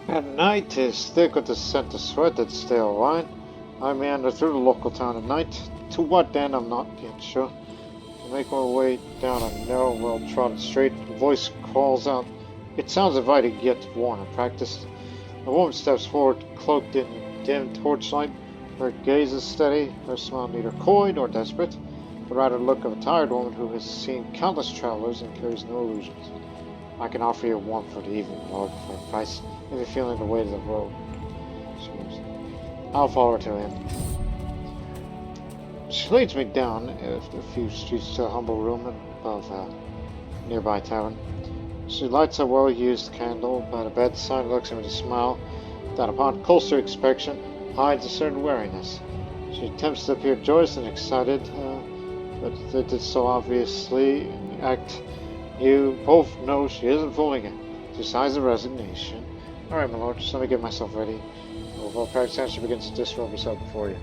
At night, his thick with the scent of sweat and stale wine. I meander through the local town at night. To what end, I'm not yet sure. I make my way down a narrow, well-trodden street. A voice calls out. It sounds inviting, yet worn and practiced. A woman steps forward, cloaked in dim torchlight. Her gaze is steady, her smile neither coy nor desperate, but rather the look of a tired woman who has seen countless travelers and carries no illusions. I can offer you warmth for the evening, Lord, for a price, if you're feeling the weight of the road. I'll follow her to the end. She leads me down a few streets to a humble room above a nearby tavern. She lights a well-used candle by the bedside and looks at me with a smile that, upon closer inspection, hides a certain wariness. She attempts to appear joyous and excited, but it is so obviously in the act. You both know she isn't fooling you. She sighs of resignation. Alright, my lord, just let me get myself ready. Overall practice answer begins to disrobe herself before you.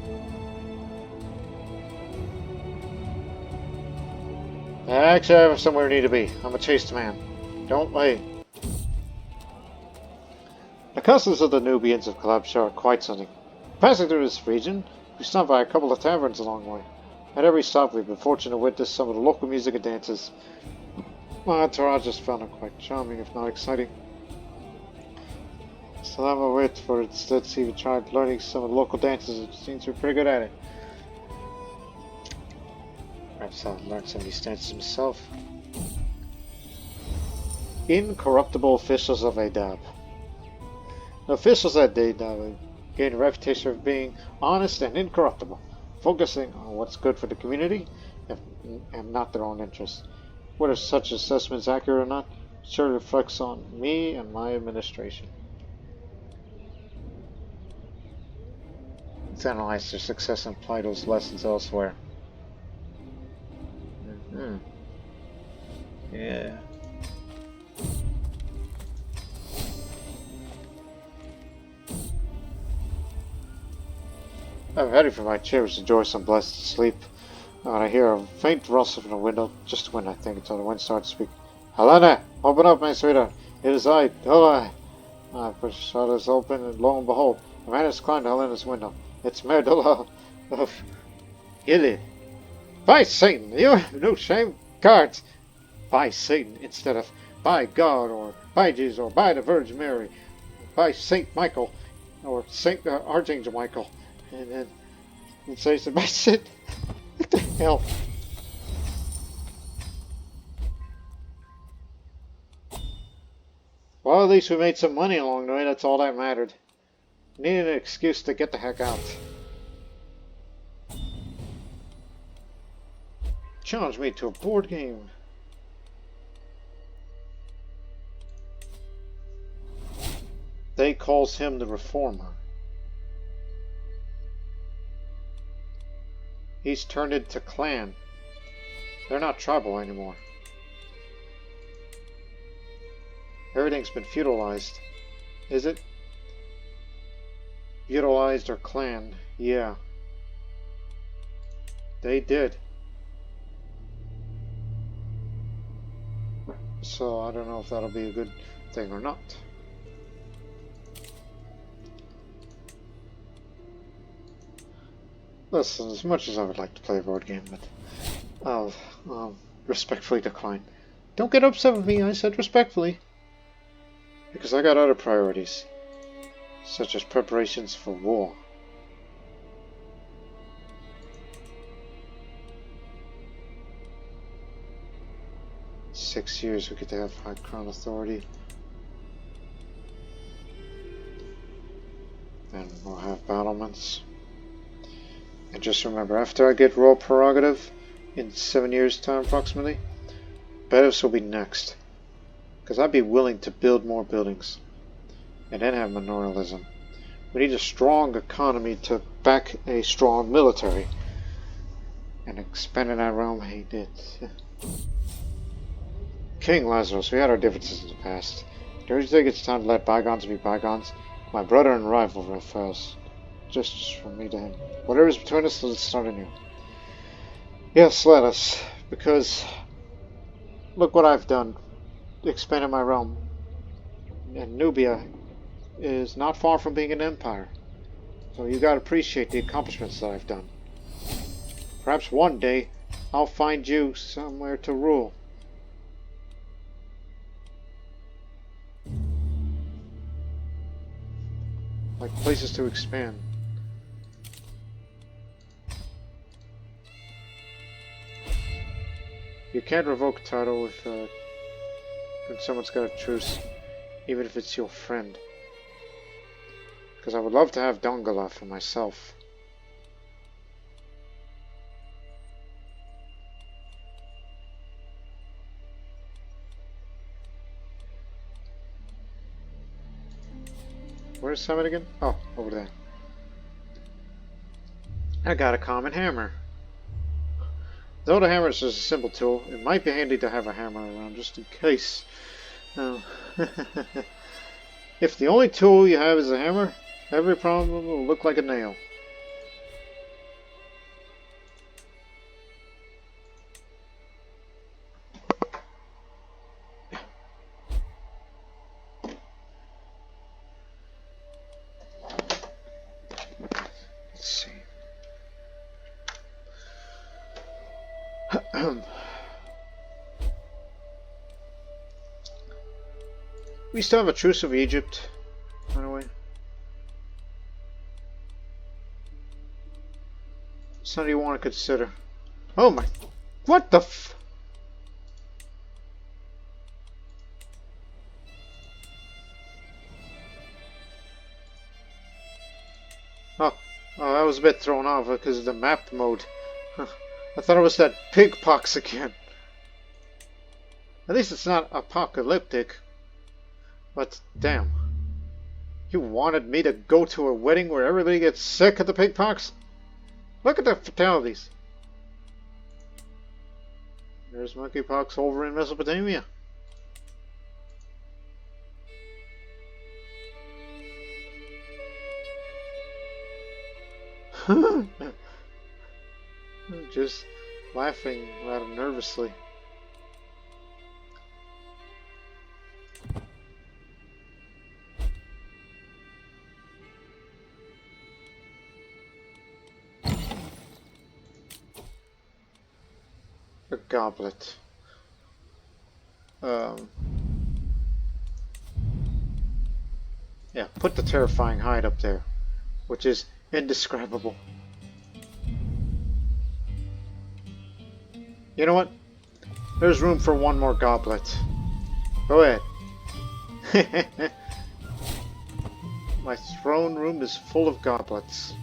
Actually, I have somewhere I need to be. I'm a chaste man. Don't wait. The customs of the Nubians of Kalabshah are quite something. Passing through this region, we stopped by a couple of taverns along the way. At every stop, we've been fortunate to witness some of the local music and dances. My entourage has found it quite charming, if not exciting. Still have a wit for instead even tried learning some of the local dances. It seems to be pretty good at it. Perhaps I'll learn some of these dances myself. Incorruptible officials of Adab. The officials at Adab gained a reputation of being honest and incorruptible, focusing on what's good for the community and not their own interests. Whether such assessment is accurate or not, it sure reflects on me and my administration. Let's analyze their success and apply those lessons elsewhere. Yeah. I'm heading for my chambers to enjoy some blessed sleep. When I hear a faint rustle from the window, just the wind I think, until the wind starts to speak. Helena! Open up, my sweetheart! It is I, Dora! I push the shutters open, and lo and behold, A man has climbed all in his window. It's Merdula of Ili. By Satan, you have no shame, guards! By Satan instead of by God or by Jesus or by the Virgin Mary, by Saint Michael or Saint Archangel Michael, and then it says by Satan. What the hell? Well, at least we made some money along the way. That's all that mattered. Needed an excuse to get the heck out. Challenge me to a board game. They calls him the Reformer. He's turned into clan. They're not tribal anymore. Everything's been feudalized. Is it? Feudalized or clan? Yeah. They did. So I don't know if that'll be a good thing or not. Listen, as much as I would like to play a board game, but I'll respectfully decline. Don't get upset with me, I said respectfully. Because I got other priorities, such as preparations for war. "6 years we get to have High Crown Authority. Then we'll have battlements. And just remember, after I get Royal Prerogative, in 7 years' time approximately, Bedivs will be next. Because I'd be willing to build more buildings. And then have manorialism. We need a strong economy to back a strong military. And expanding that realm, he did. King Lazarus, we had our differences in the past. Don't you think it's time to let bygones be bygones? My brother and rival refers. Just from me to him. Whatever is between us, let's start anew. Yes, let us. Because look what I've done. Expanded my realm. And Nubia is not far from being an empire. So you gotta appreciate the accomplishments that I've done. Perhaps one day I'll find you somewhere to rule. Like places to expand. You can't revoke a title if when someone's got a truce, even if it's your friend. Because I would love to have Dongala for myself. Where's Summit again? Oh, over there. I got a common hammer. Though the hammer is just a simple tool, it might be handy to have a hammer around just in case. No. If the only tool you have is a hammer, every problem will look like a nail. Let's see. We still have a truce with Egypt, by the way. Something you want to consider. Oh my... What the f... Oh, I was a bit thrown off because of the map mode. I thought it was that pig pox again. At least it's not apocalyptic. But damn. You wanted me to go to a wedding where everybody gets sick of the pig pox? Look at the fatalities. There's monkeypox over in Mesopotamia. Just laughing rather nervously. a goblet. Yeah, put the terrifying hide up there, which is indescribable. You know what? There's room for one more goblet. Go ahead. My throne room is full of goblets.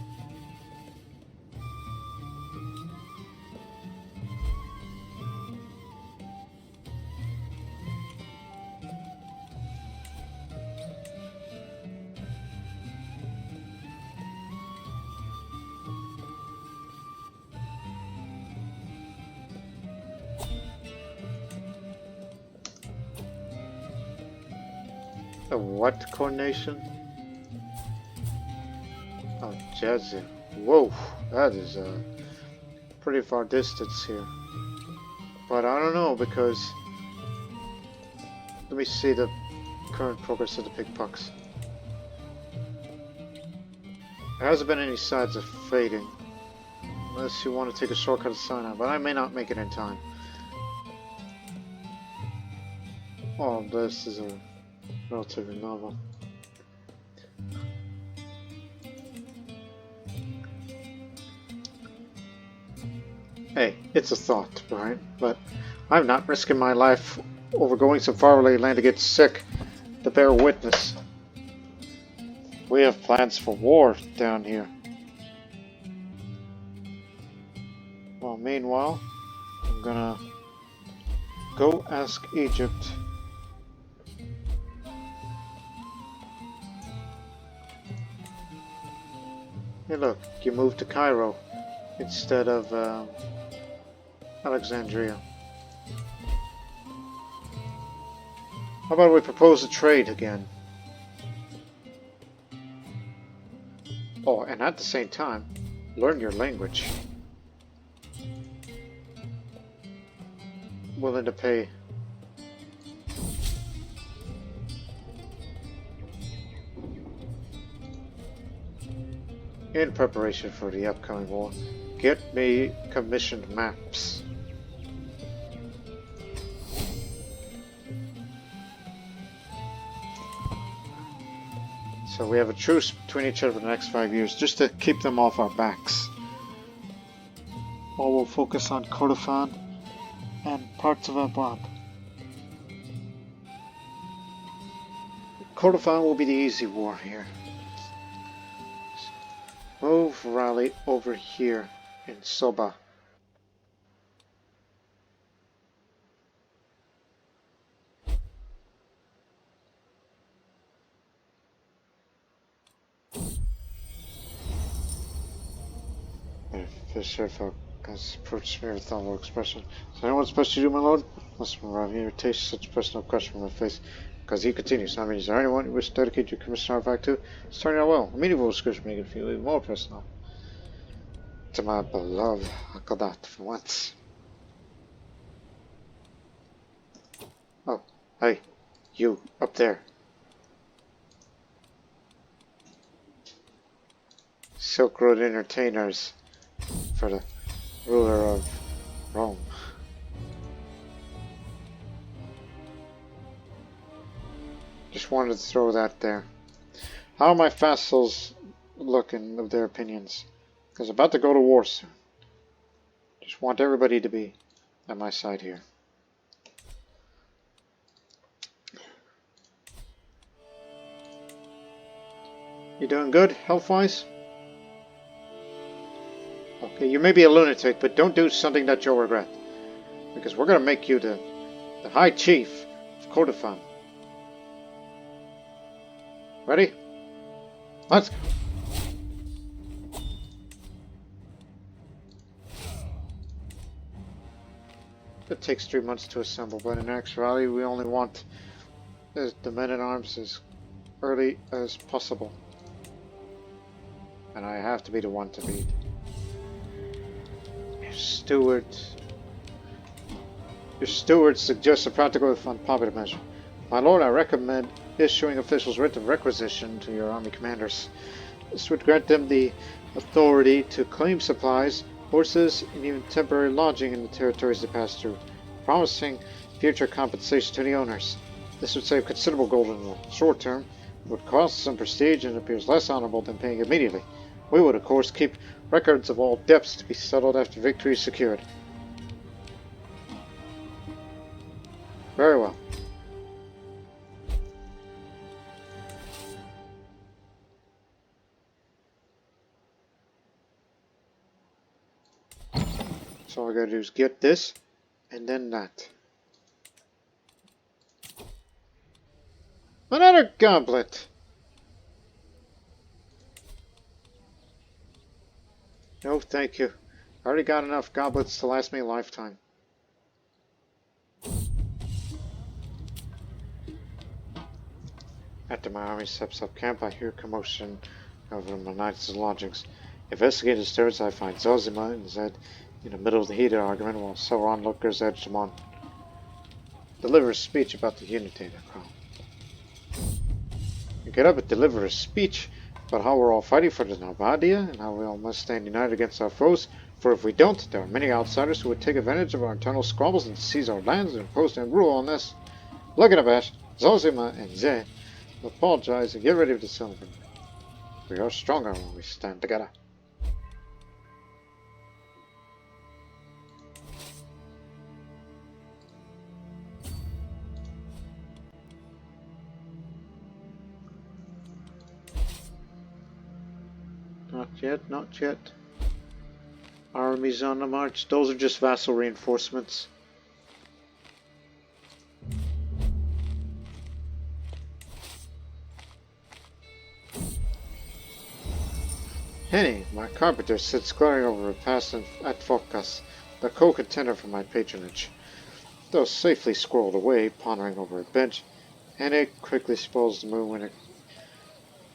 A what coronation? Oh, Jazzy. Whoa, that is a pretty far distance here. But I don't know, because let me see the current progress of the pickpocks. There hasn't been any signs of fading. Unless you want to take a shortcut to Sinai, but I may not make it in time. Oh, this is a relatively novel. Hey, it's a thought, right? But I'm not risking my life over going some faraway land to get sick to bear witness. We have plans for war down here. Well, meanwhile, I'm gonna go ask Egypt. Hey look, you moved to Cairo instead of Alexandria. How about we propose a trade again? Oh, and at the same time, learn your language. Willing to pay. In preparation for the upcoming war, get me commissioned maps. So we have a truce between each other for the next 5 years, just to keep them off our backs. Or we'll focus on Kordofan and parts of Abad. Kordofan will be the easy war here. Move rally over here in Soba. Fisher folk has approached me with humble expression. Is anyone supposed to do, my lord? Must arrive here, taste such personal question from my face. Because he continues, I mean, is there anyone you wish to dedicate your commission artifact to? Starting out well. A meaningful description make it feel even more personal. To my beloved Akadat for once. Oh, hey, you, up there. Silk Road entertainers for the ruler of Rome. Just wanted to throw that there. How are my vassals looking of their opinions? Because I'm about to go to war soon. Just want everybody to be at my side here. You doing good, health-wise? Okay, you may be a lunatic, but don't do something that you'll regret. Because we're going to make you the High Chief of Kordofan. Ready? Let's go. It takes 3 months to assemble, but in actuality we only want the men-at-arms as early as possible. And I have to be the one to lead. Your steward suggests a practical and unpopular measure. My lord, I recommend issuing officials written requisition to your army commanders. This would grant them the authority to claim supplies horses, and even temporary lodging in the territories they pass through, promising future compensation to the owners. This would save considerable gold in the short term, would cost some prestige, and appears less honorable than paying immediately. We would, of course, keep records of all debts to be settled after victory is secured. Very well. So all I gotta do is get this, and then that. Another goblet! No, thank you. I already got enough goblets to last me a lifetime. After my army sets up camp, I hear commotion over my knight's lodgings. Investigate his turrets, I find Zozima and Zed in the middle of the heated argument while several onlookers edge them on. Deliver a speech about the Unite crown. You get up and deliver a speech about how we're all fighting for the Nubia and how we all must stand united against our foes, for if we don't, there are many outsiders who would take advantage of our internal squabbles and seize our lands and impose their rule on us. Look at Abash, Zozima, and Zed apologize and get ready to celebrate. We are stronger when we stand together. Not yet, not yet. Armies on the march. Those are just vassal reinforcements. Henny, my carpenter, sits glaring over a pass at Focus, the co-contender for my patronage. Though safely squirreled away, pondering over a bench, Henny quickly spoils the mood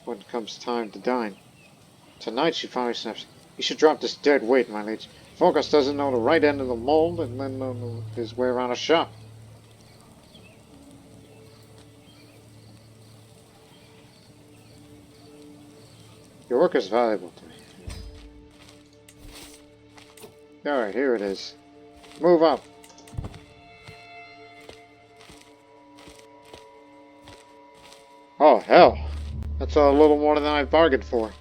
when it comes time to dine. Tonight, she finally snaps, "You should drop this dead weight, my liege. Focus doesn't know the right end of the mold and then know his way around a shop." Your work is valuable to me. Alright, here it is. Move up. Oh, hell. That's a little more than I bargained for.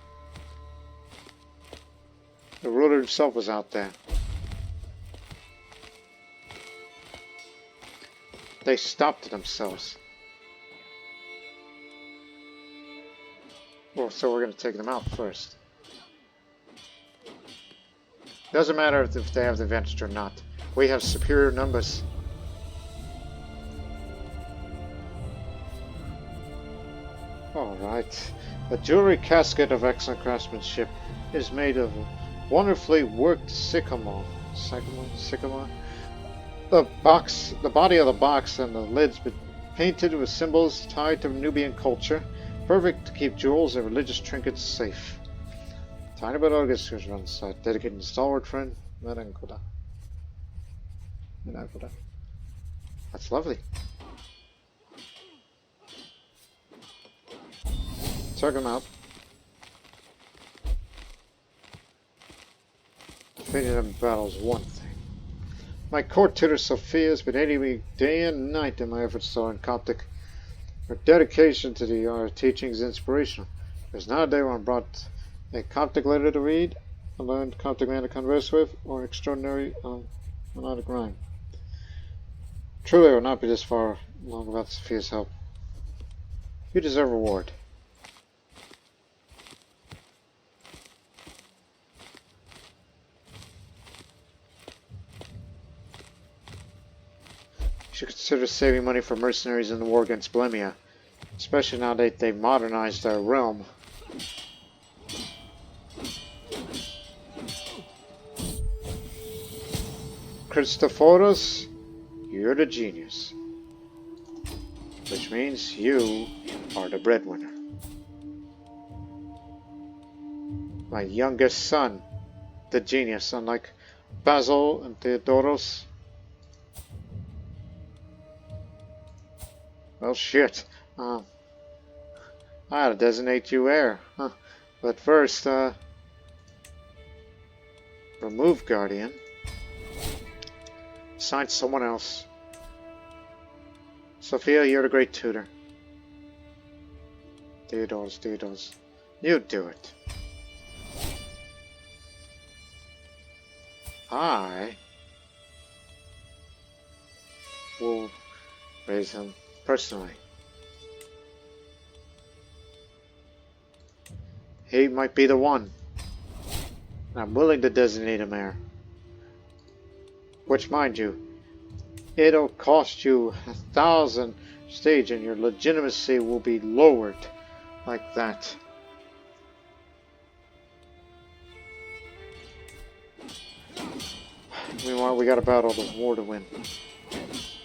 The ruler himself was out there. They stopped themselves. Well, so we're going to take them out first. Doesn't matter if they have the advantage or not. We have superior numbers. Alright. A jewelry casket of excellent craftsmanship is made of wonderfully worked sycamore. Sycamore? The body of the box and the lids painted with symbols tied to Nubian culture. Perfect to keep jewels and religious trinkets safe. Tiny bit August who's on the side, dedicated to stalwart friend, Merankoda. That's lovely. Check them out. Defeating them in battle is one thing. My court tutor Sophia has been aiding me day and night in my efforts to learn Coptic. Her dedication to the teachings is inspirational. There's not a day when I brought a Coptic letter to read, a learned Coptic man to converse with, or an extraordinary melodic rhyme. Truly, I would not be this far along without Sophia's help. You deserve a reward. You should consider saving money for mercenaries in the war against Blemmyia, especially now that they've modernized their realm. Christophoros, you're the genius. Which means you are the breadwinner. My youngest son, the genius, unlike Basil and Theodoros. Well, shit. I ought to designate you heir. Huh. But first, Remove Guardian. Assign someone else. Sophia, you're the great tutor. Deodors. You do it. I will raise him personally. He might be the one. I'm willing to designate him heir. Which, mind you, it'll cost you 1,000 stage and your legitimacy will be lowered like that. Meanwhile, we got a battle of war to win.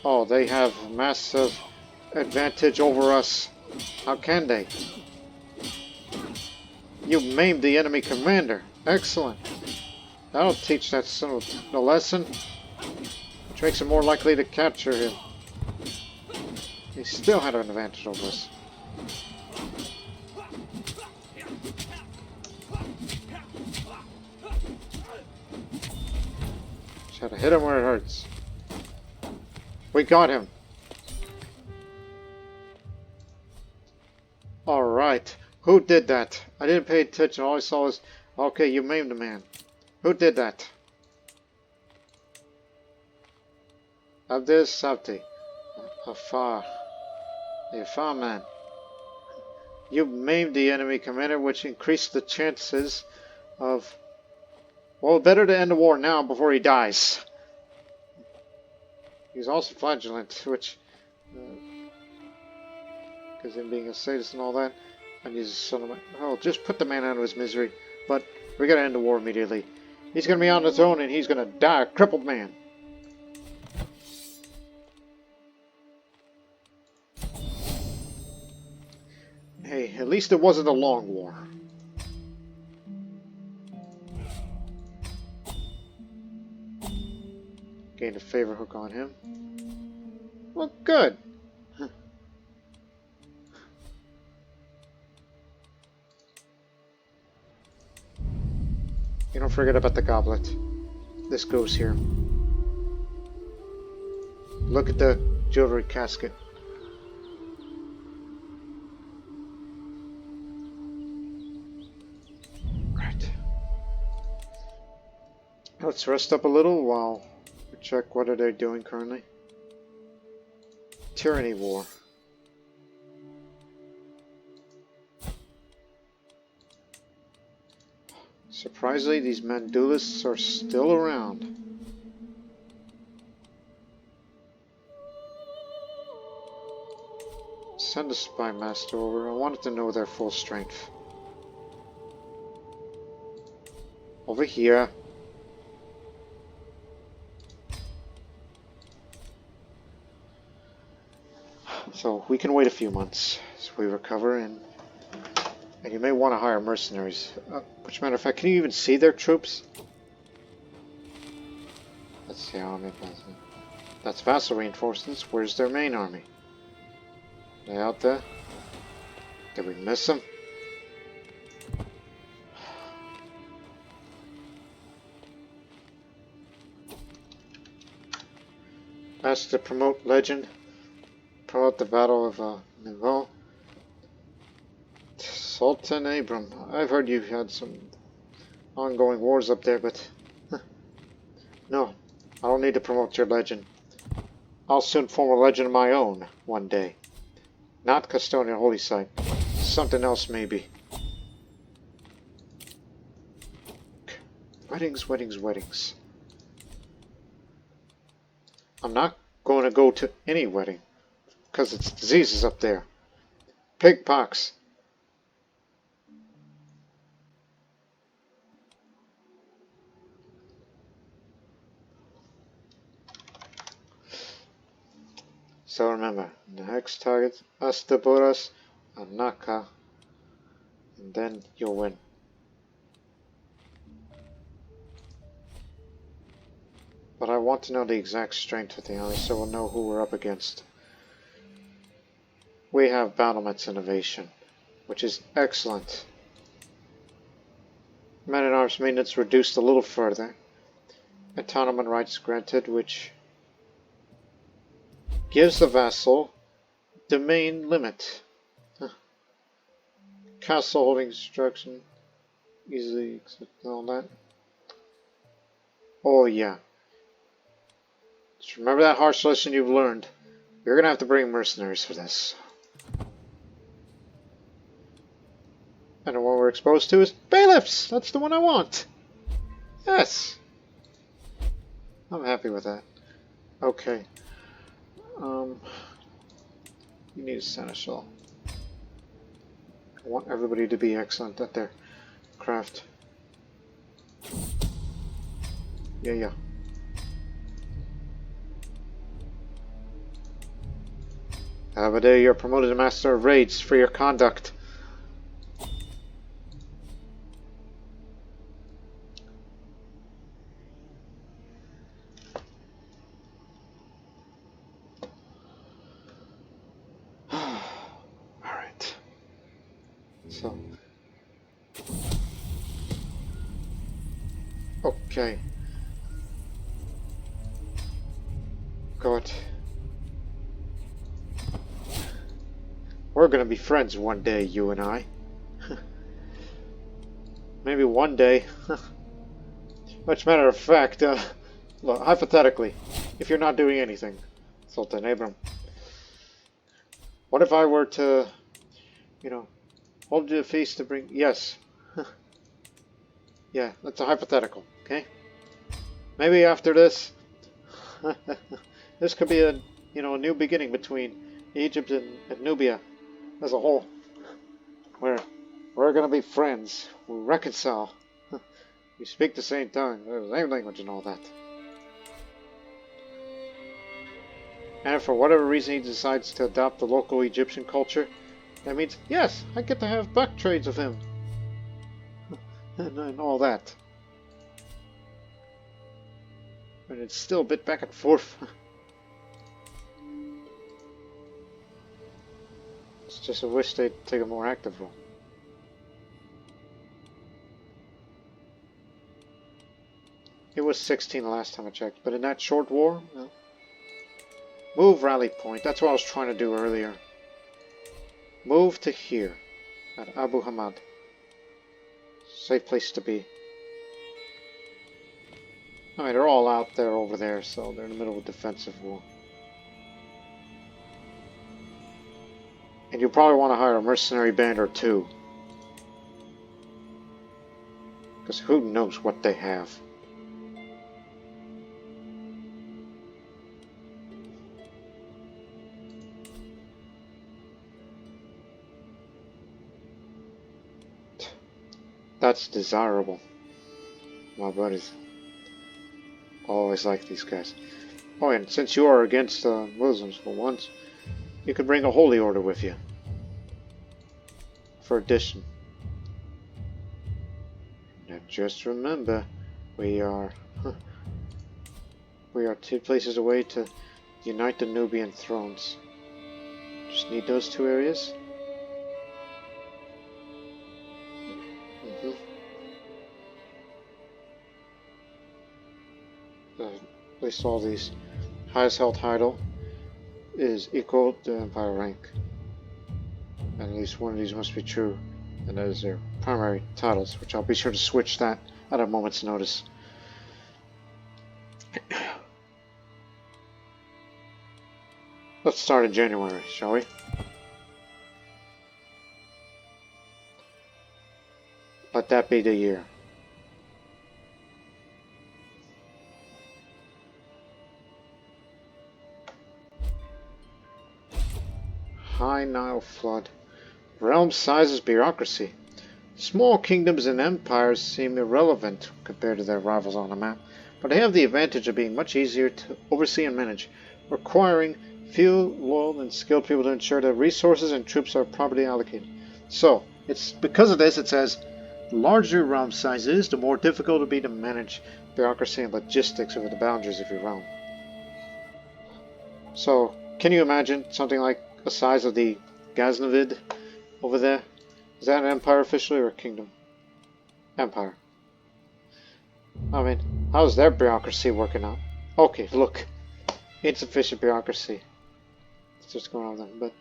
Oh, they have massive advantage over us. How can they? You maimed the enemy commander. Excellent. That'll teach that son of a lesson. Which makes it more likely to capture him. He still had an advantage over us. Just had to hit him where it hurts. We got him. Alright. Who did that? I didn't pay attention. All I saw was, okay, you maimed a man. Who did that? Abdel Sabti. Afar. The Afar man. You maimed the enemy commander, which increased the chances of... Well, better to end the war now before he dies. He's also flagellant, which... because him being a sadist and all that. And he's a son of a... Oh, just put the man out of his misery. But we gotta end the war immediately. He's gonna be on his own and he's gonna die a crippled man. Hey, at least it wasn't a long war. Gained a favor hook on him. Well, good. You don't forget about the goblet. This goes here. Look at the jewelry casket. Right. Let's rest up a little while we check what are they doing currently. Tyranny war. Surprisingly, these Mandulists are still around. Send a spy master over. I wanted to know their full strength. Over here. So we can wait a few months as we recover, and you may want to hire mercenaries. Which matter of fact, can you even see their troops? Let's see how many. That's vassal reinforcements. Where's their main army? Are they out there? Did we miss them? Asked to promote legend. Promote the Battle of Navigable. Sultan Abram. I've heard you've had some ongoing wars up there, but no, I don't need to promote your legend. I'll soon form a legend of my own one day. Not custodian holy site. Something else maybe. Weddings. I'm not going to go to any wedding because it's diseases up there. Pig pox. So remember, the next target, Astaboras, Anaka, and then you'll win. But I want to know the exact strength of the army so we'll know who we're up against. We have battlements innovation, which is excellent. Man-at-arms maintenance reduced a little further. Autonomous rights granted, which gives the vassal domain limit. Castle holding instruction. Easily accept all that. Oh yeah. Just remember that harsh lesson you've learned. You're gonna have to bring mercenaries for this. And the one we're exposed to is bailiffs! That's the one I want! Yes! I'm happy with that. Okay. You need a seneschal. I want everybody to be excellent at their craft. Yeah. Have a day you're promoted to Master of Raids for your conduct. Alright. So. Okay. God. We're gonna be friends one day, you and I. Maybe one day. Much matter of fact, look, hypothetically, if you're not doing anything, Sultan Abram, what if I were to, hold you a feast to bring... Yes. Yeah, that's a hypothetical, okay? Maybe after this, this could be a new beginning between Egypt and Nubia as a whole, where we're gonna be friends, we'll reconcile, we speak the same tongue, the same language and all that. And if for whatever reason he decides to adopt the local Egyptian culture, that means, yes, I get to have back trades with him. and all that. But it's still a bit back and forth. It's just a wish they'd take a more active role. It was 16 the last time I checked, but in that short war, no. Move rally point, that's what I was trying to do earlier. Move to here, at Abu Hamad. Safe place to be. I mean, they're all out there over there, so they're in the middle of a defensive war. And you'll probably want to hire a mercenary band or two. Because who knows what they have. That's desirable. My buddies. Always like these guys. Oh, and since you are against Muslims for once, you could bring a holy order with you. For addition. Now just remember, we are 2 places away to unite the Nubian Thrones. Just need those 2 areas. At least all these. Highest held title is equal to Empire rank. And at least one of these must be true. And that is their primary titles, which I'll be sure to switch that at a moment's notice. Let's start in January, shall we? Let that be the year. High Nile flood. Realm sizes bureaucracy. Small kingdoms and empires seem irrelevant compared to their rivals on the map, but they have the advantage of being much easier to oversee and manage, requiring few loyal and skilled people to ensure that resources and troops are properly allocated. So, it's because of this it says, the larger realm size is, the more difficult it will be to manage bureaucracy and logistics over the boundaries of your realm. So, can you imagine something like the size of the Ghaznavid over there? Is that an empire officially or a kingdom? Empire. I mean, How's their bureaucracy working out? Okay, look. Insufficient bureaucracy. It's just going on with them. But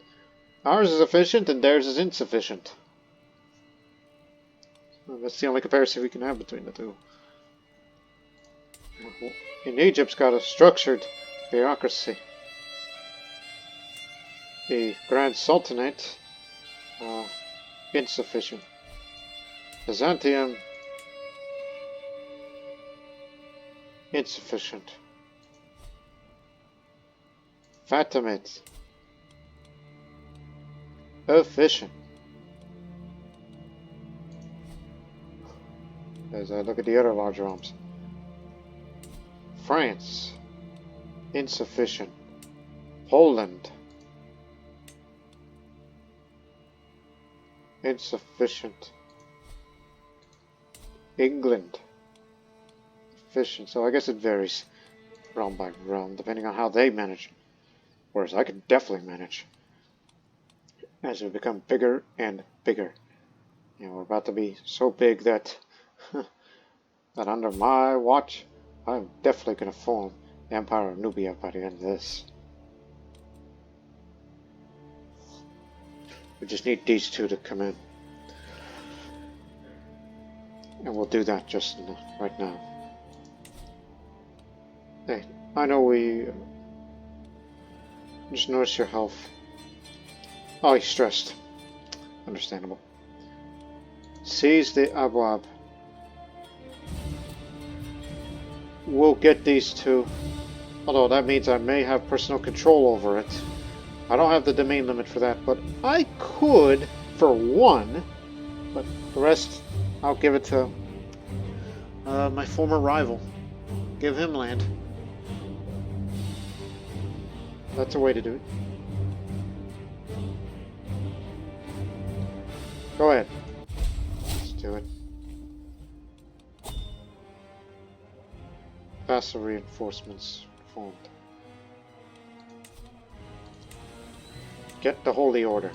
ours is efficient and theirs is insufficient. Well, that's the only comparison we can have between the two. And Egypt's got a structured bureaucracy. The Grand Sultanate, insufficient. Byzantium, insufficient. Fatimid, efficient. As I look at the other large realms. France, insufficient. Poland, insufficient. England, efficient. So I guess it varies realm by realm depending on how they manage. Whereas I can definitely manage as we become bigger and bigger. You know, we're about to be so big that that under my watch, I'm definitely going to form the Empire of Nubia by the end of this. We just need these two to come in. And we'll do that just right now. Hey, I know we... just notice your health. Oh, he's stressed. Understandable. Seize the Abwab. We'll get these two. Although that means I may have personal control over it. I don't have the domain limit for that, but I could for one. But the rest, I'll give it to my former rival. Give him land. That's a way to do it. Go ahead. Let's do it. Vassal reinforcements formed. Get the Holy Order.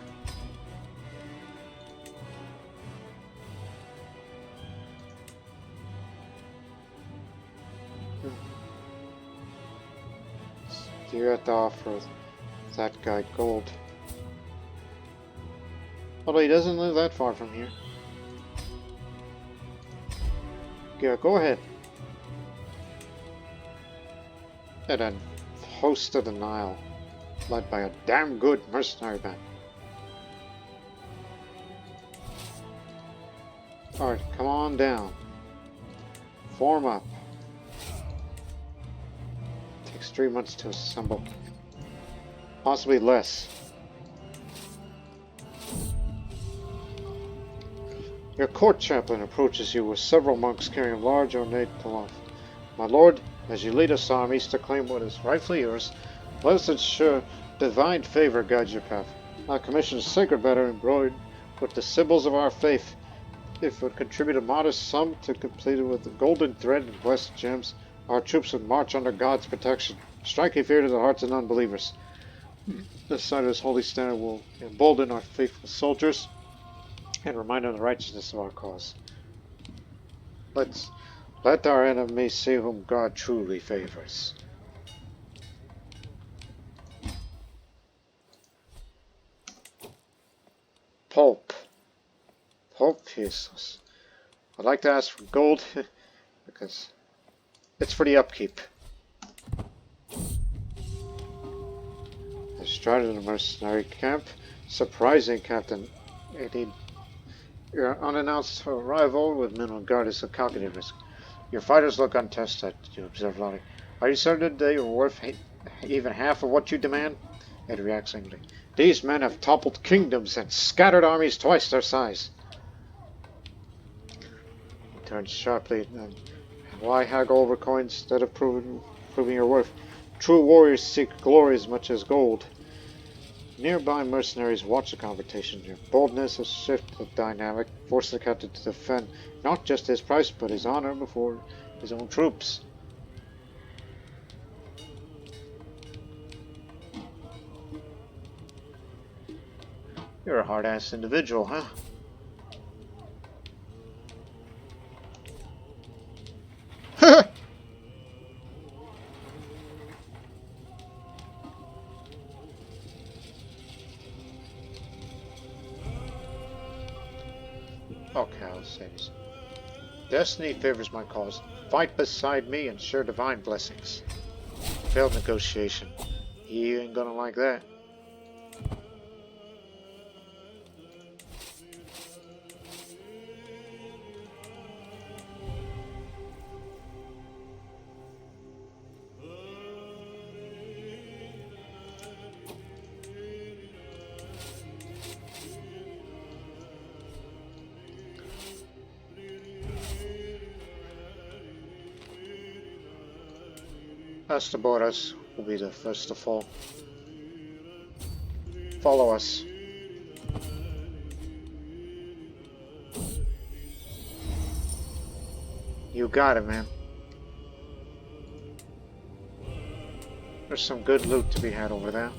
You have to offer that guy gold. Although he doesn't live that far from here. Yeah, go ahead. And then host of the Nile, led by a damn good mercenary band. Alright, come on down. Form up. Takes 3 months to assemble. Possibly less. Your court chaplain approaches you with several monks carrying large ornate aloft. My lord, as you lead us armies to claim what is rightfully yours, let us ensure divine favor guides your path. I commission a sacred banner embroidered with the symbols of our faith. If it would contribute a modest sum to complete it with the golden thread and blessed gems, our troops would march under God's protection, striking fear to the hearts of unbelievers. The sight of this holy standard will embolden our faithful soldiers and remind them of the righteousness of our cause. Let our enemies see whom God truly favors. Pope Jesus. I'd like to ask for gold because it's for the upkeep. I started a mercenary camp. Surprising, Captain. Your unannounced arrival with minimal guard is a calculated risk. Your fighters look untested, you observe loudly. Are you certain they are worth even half of what you demand? Ed reacts angrily. These men have toppled kingdoms and scattered armies twice their size. He turns sharply. Why haggle over coins instead of proving your worth? True warriors seek glory as much as gold. Nearby mercenaries watch the conversation. Their boldness has shifted the dynamic, forcing the captain to defend not just his price, but his honor before his own troops. You're a hard-ass individual, huh? Okay, I'll say this. Destiny favors my cause. Fight beside me and share divine blessings. Failed negotiation. He ain't gonna like that. Esteboras will be the first to fall. Follow us. You got it, man. There's some good loot to be had over there.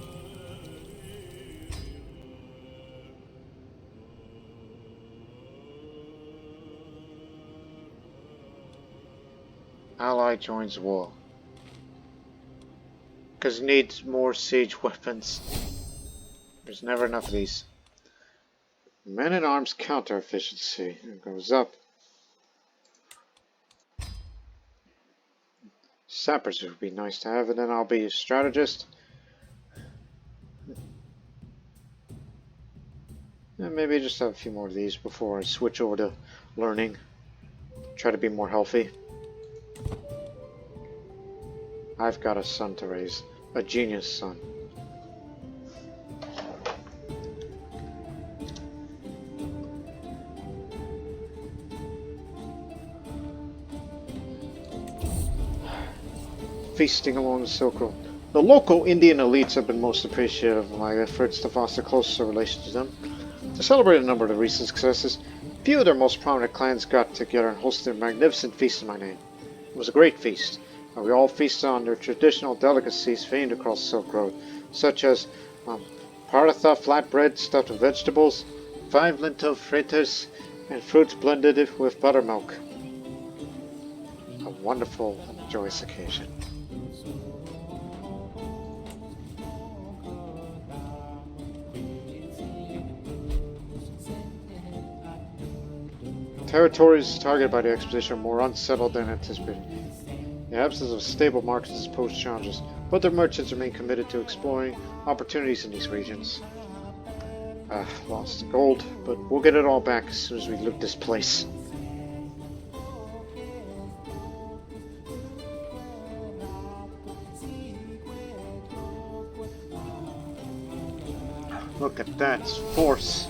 Ally joins war. Because it needs more siege weapons. There's never enough of these. Men-at-arms counter efficiency. It goes up. Sappers would be nice to have, and then I'll be a strategist. And maybe just have a few more of these before I switch over to learning. Try to be more healthy. I've got a son to raise. A genius son. Feasting along the Silk Road. The local Indian elites have been most appreciative of my efforts to foster closer relations to them. To celebrate a number of the recent successes, a few of their most prominent clans got together and hosted a magnificent feast in my name. It was a great feast. We all feasted on their traditional delicacies famed across the Silk Road, such as paratha flatbread stuffed with vegetables, 5 lentil fritters, and fruits blended with buttermilk. A wonderful and joyous occasion. Territories targeted by the expedition are more unsettled than anticipated. The absence of stable markets has posed challenges, but their merchants remain committed to exploring opportunities in these regions. Lost the gold, but we'll get it all back as soon as we loot this place. Look at that, it's force.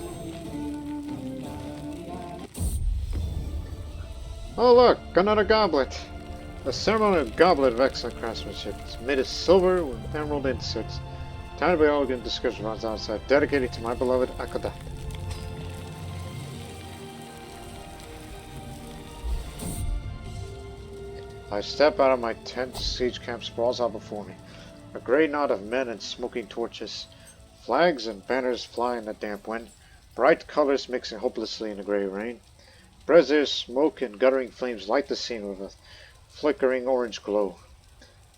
Oh look, another goblet. A ceremonial goblet of excellent craftsmanship. It's made of silver with emerald inserts. Tiny but elegant description runs outside, dedicated to my beloved Akada. I step out of my tent, siege camp sprawls out before me. A grey knot of men and smoking torches. Flags and banners fly in the damp wind. Bright colors mixing hopelessly in the grey rain. Braziers, smoke, and guttering flames light the scene with a flickering orange glow.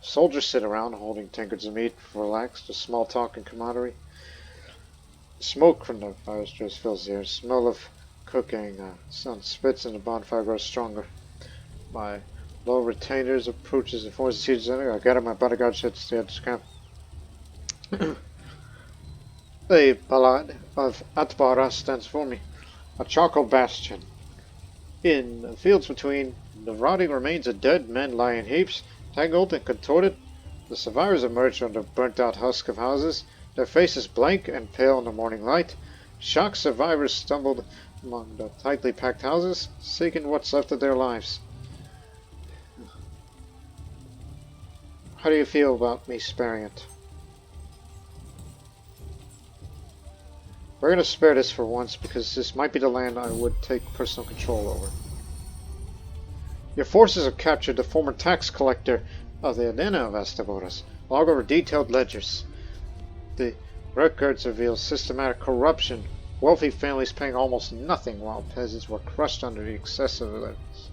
Soldiers sit around holding tankards of meat for relax, to small talk and camaraderie. Smoke from the fires just fills the air. Smell of cooking. Sun spits and the bonfire grows stronger. My low retainers approaches and forces the siege. I gather my bodyguard sheds to the edge of camp. The Ballad of Atbara stands for me, a charcoal bastion. In the fields between, the rotting remains of dead men lie in heaps, tangled and contorted. The survivors emerge from the burnt-out husk of houses, their faces blank and pale in the morning light. Shocked survivors stumbled among the tightly packed houses, seeking what's left of their lives. How do you feel about me sparing it? We're going to spare this for once, because this might be the land I would take personal control over. Your forces have captured the former tax collector of the Adena of Esteboras, along over detailed ledgers. The records reveal systematic corruption, wealthy families paying almost nothing while peasants were crushed under the excessive levies.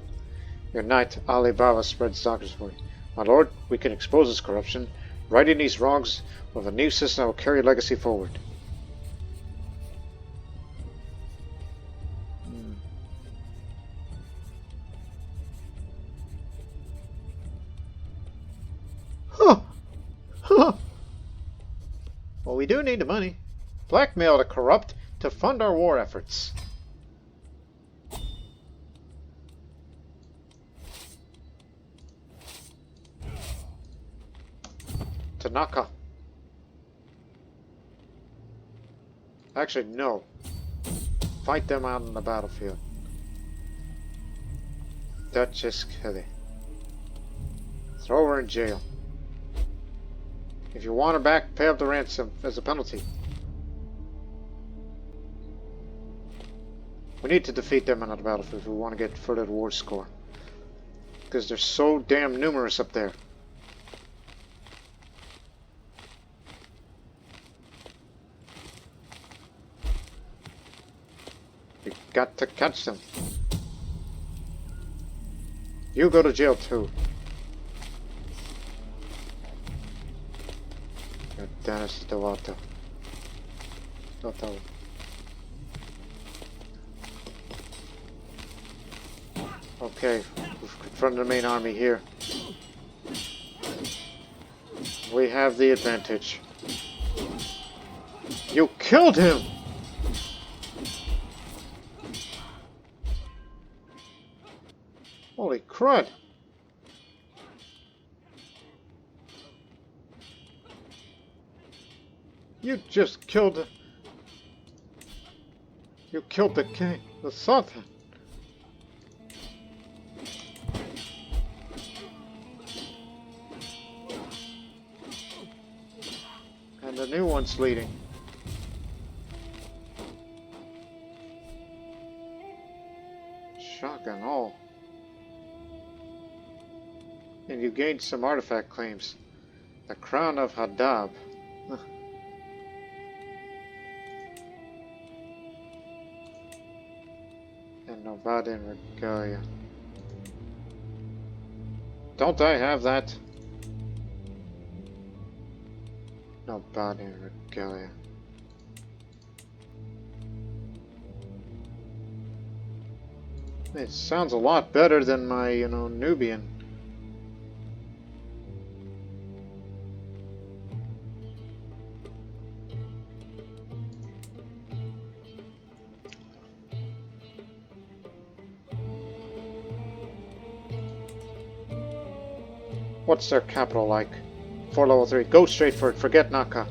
Your knight Ali Baba spreads documents for you. My lord, we can expose this corruption, righting these wrongs with a new system that will carry legacy forward. Huh. Huh. Well, we do need the money. Blackmail the corrupt to fund our war efforts. Tanaka. Actually, no. Fight them out on the battlefield. Duchess Kelly. Throw her in jail. If you want her back, pay up the ransom as a penalty. We need to defeat them on the battlefield if we want to get further war score. Because they're so damn numerous up there. We got to catch them. You go to jail too. Dennis Devato. Okay, we've confronted the main army here. We have the advantage. You killed him! Holy crud! You just killed... You killed the king, the sultan. And the new one's leading. Shock and all. And you gained some artifact claims. The Crown of Hadab. And Novada and Regalia. Don't I have that? Novada and Regalia. It sounds a lot better than my, Nubian. What's their capital like? For level 3. Go straight for it. Forget Naka.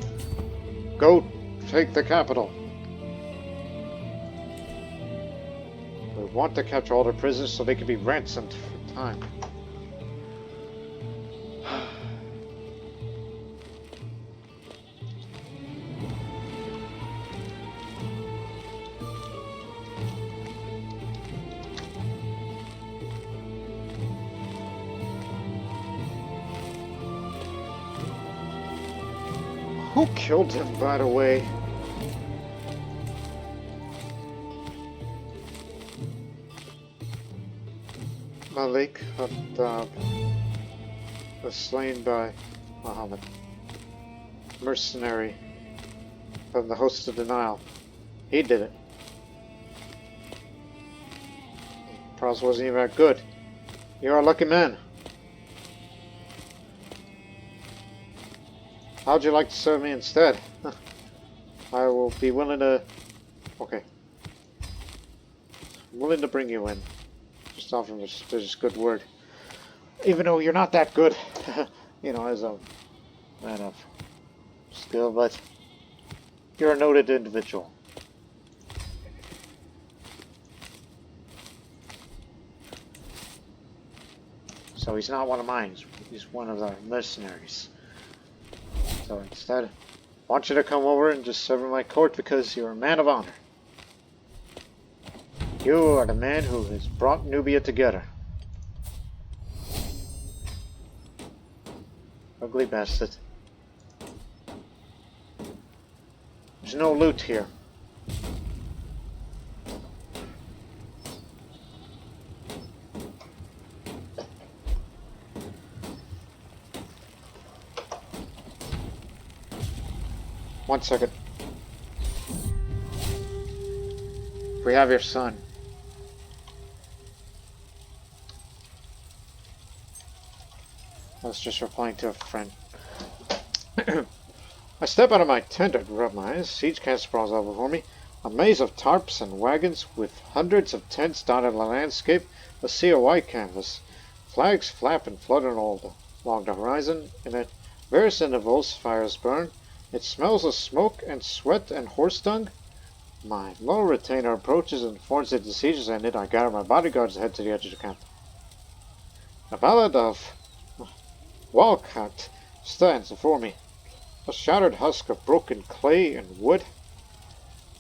Go take the capital. We want to capture all their prisoners so they can be ransomed for time. Who killed him, by the way? Malik Hattab was slain by Muhammad, mercenary from the host of the Nile. He did it. Prowess wasn't even that good. You're a lucky man. How'd you like to serve me instead? I will be willing to... Okay. I'm willing to bring you in. Just offer me just good word. Even though you're not that good, as a man of skill, but you're a noted individual. So he's not one of mine, he's one of the mercenaries. So instead, I want you to come over and just serve in my court because you're a man of honor. You are the man who has brought Nubia together. Ugly bastard. There's no loot here. One second. We have your son. was just replying to a friend. I step out of my tent and rub my eyes. Siege camp sprawls out before me. A maze of tarps and wagons with hundreds of tents dotted the landscape. A sea of white canvas. Flags flap and flutter along the horizon. In it, various intervals, fires burn. It smells of smoke and sweat and horse dung. My loyal retainer approaches and informs that the siege is ended. I gather my bodyguards and head to the edge of the camp. A ballad of Walcott stands before me. A shattered husk of broken clay and wood.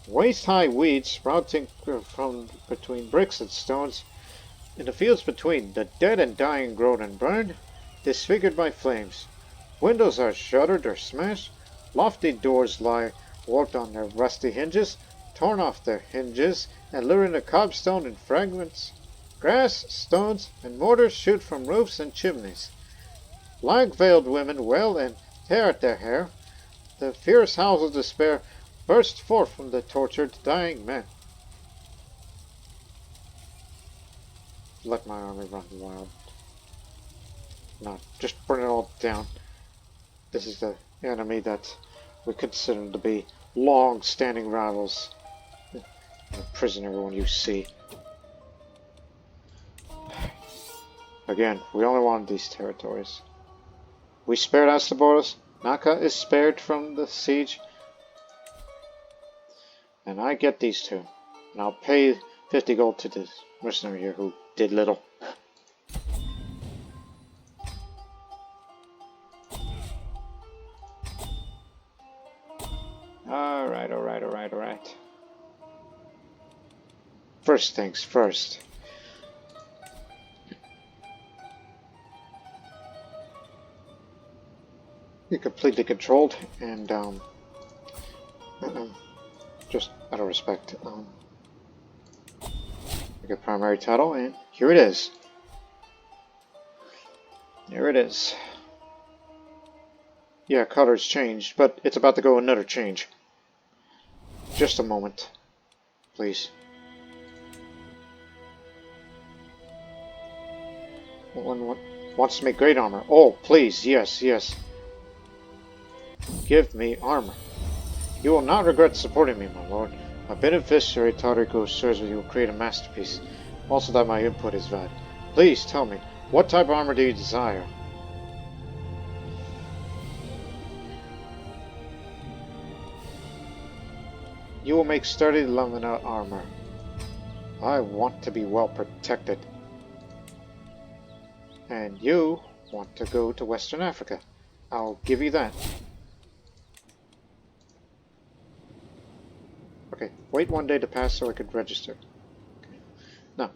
Waist-high weeds sprouting from between bricks and stones. In the fields between, the dead and dying grown and burned, disfigured by flames. Windows are shuttered or smashed. Lofty doors lie warped on their rusty hinges, torn off their hinges, and luring the cobstone in fragments. Grass, stones, and mortar shoot from roofs and chimneys. Black-veiled women wail and tear at their hair. The fierce howls of despair burst forth from the tortured, dying men. Let my army run wild. No, just burn it all down. This is the enemy that we consider to be long-standing rivals. Imprison everyone you see. Again, we only wanted these territories. We spared Astaboros. Naka is spared from the siege. And I get these two. And I'll pay 50 gold to this mercenary here who did little. Alright. First things first. You're completely controlled and just out of respect. I get primary title and here it is. Here it is. Yeah, colors changed, but it's about to go another change. Just a moment, please. One wants to make great armor. Oh, please, yes. Give me armor. You will not regret supporting me, my lord. My beneficiary, Tariko, serves with you will create a masterpiece. Also that my input is valid. Please tell me, what type of armor do you desire? You will make sturdy Lamina armor. I want to be well protected. And you want to go to Western Africa. I'll give you that. Okay, wait one day to pass so I could register. Okay. No.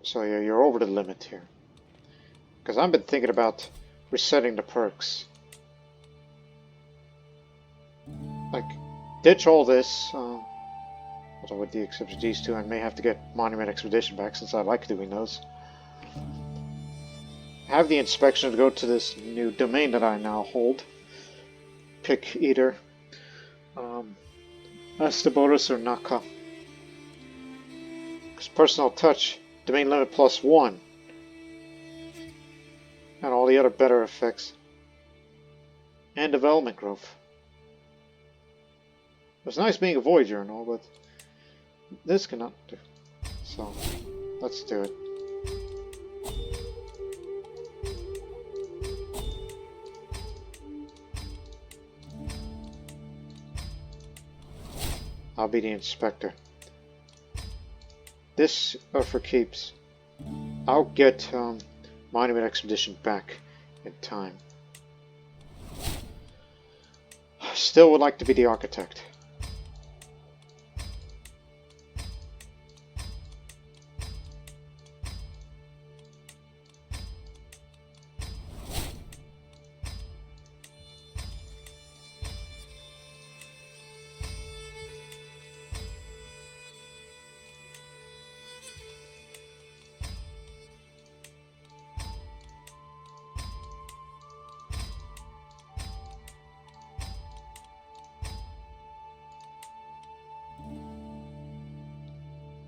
So yeah, you're over the limit here. Because I've been thinking about resetting the perks. Like, ditch all this. Although with the exception of these two, I may have to get Monument Expedition back since I like doing those. Have the inspection to go to this new domain that I now hold. Pick either Astaboros or Naka. Because personal touch, domain limit +1. And all the other better effects. And development growth. It was nice being a Voyager and all, but this cannot do. So, let's do it. I'll be the inspector. This are for keeps. I'll get Monument Expedition back in time. Still would like to be the architect.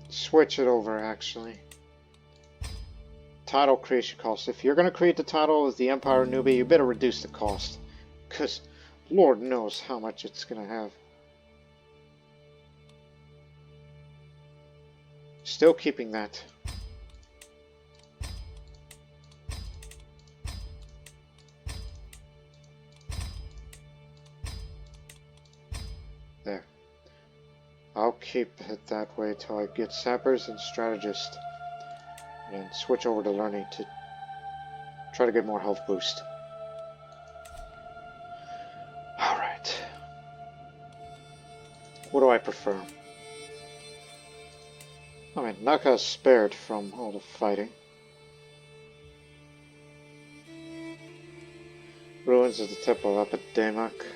Switch it over, actually. Title creation cost. If you're going to create the title of the Empire of Nubia, you better reduce the cost. Because Lord knows how much it's going to have. Still keeping that. There. I'll keep it that way till I get sappers and strategists. And switch over to learning to try to get more health boost. Alright. What do I prefer? I mean, Naka is spared from all the fighting. Ruins of the Temple of Epidemic.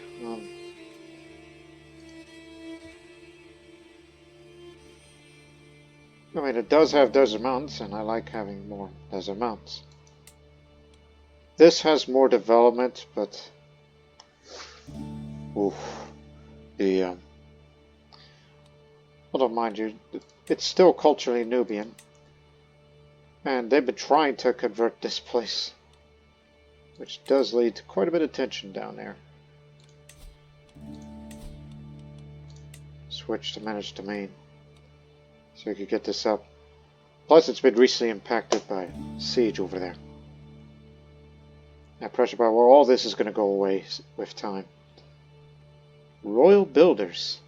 I mean, it does have desert mountains, and I like having more desert mountains. This has more development, but oof, although mind you, it's still culturally Nubian, and they've been trying to convert this place, which does lead to quite a bit of tension down there. Switch to managed domain. So we could get this up. Plus, it's been recently impacted by siege over there. That pressure power, well, all this is going to go away with time. Royal builders.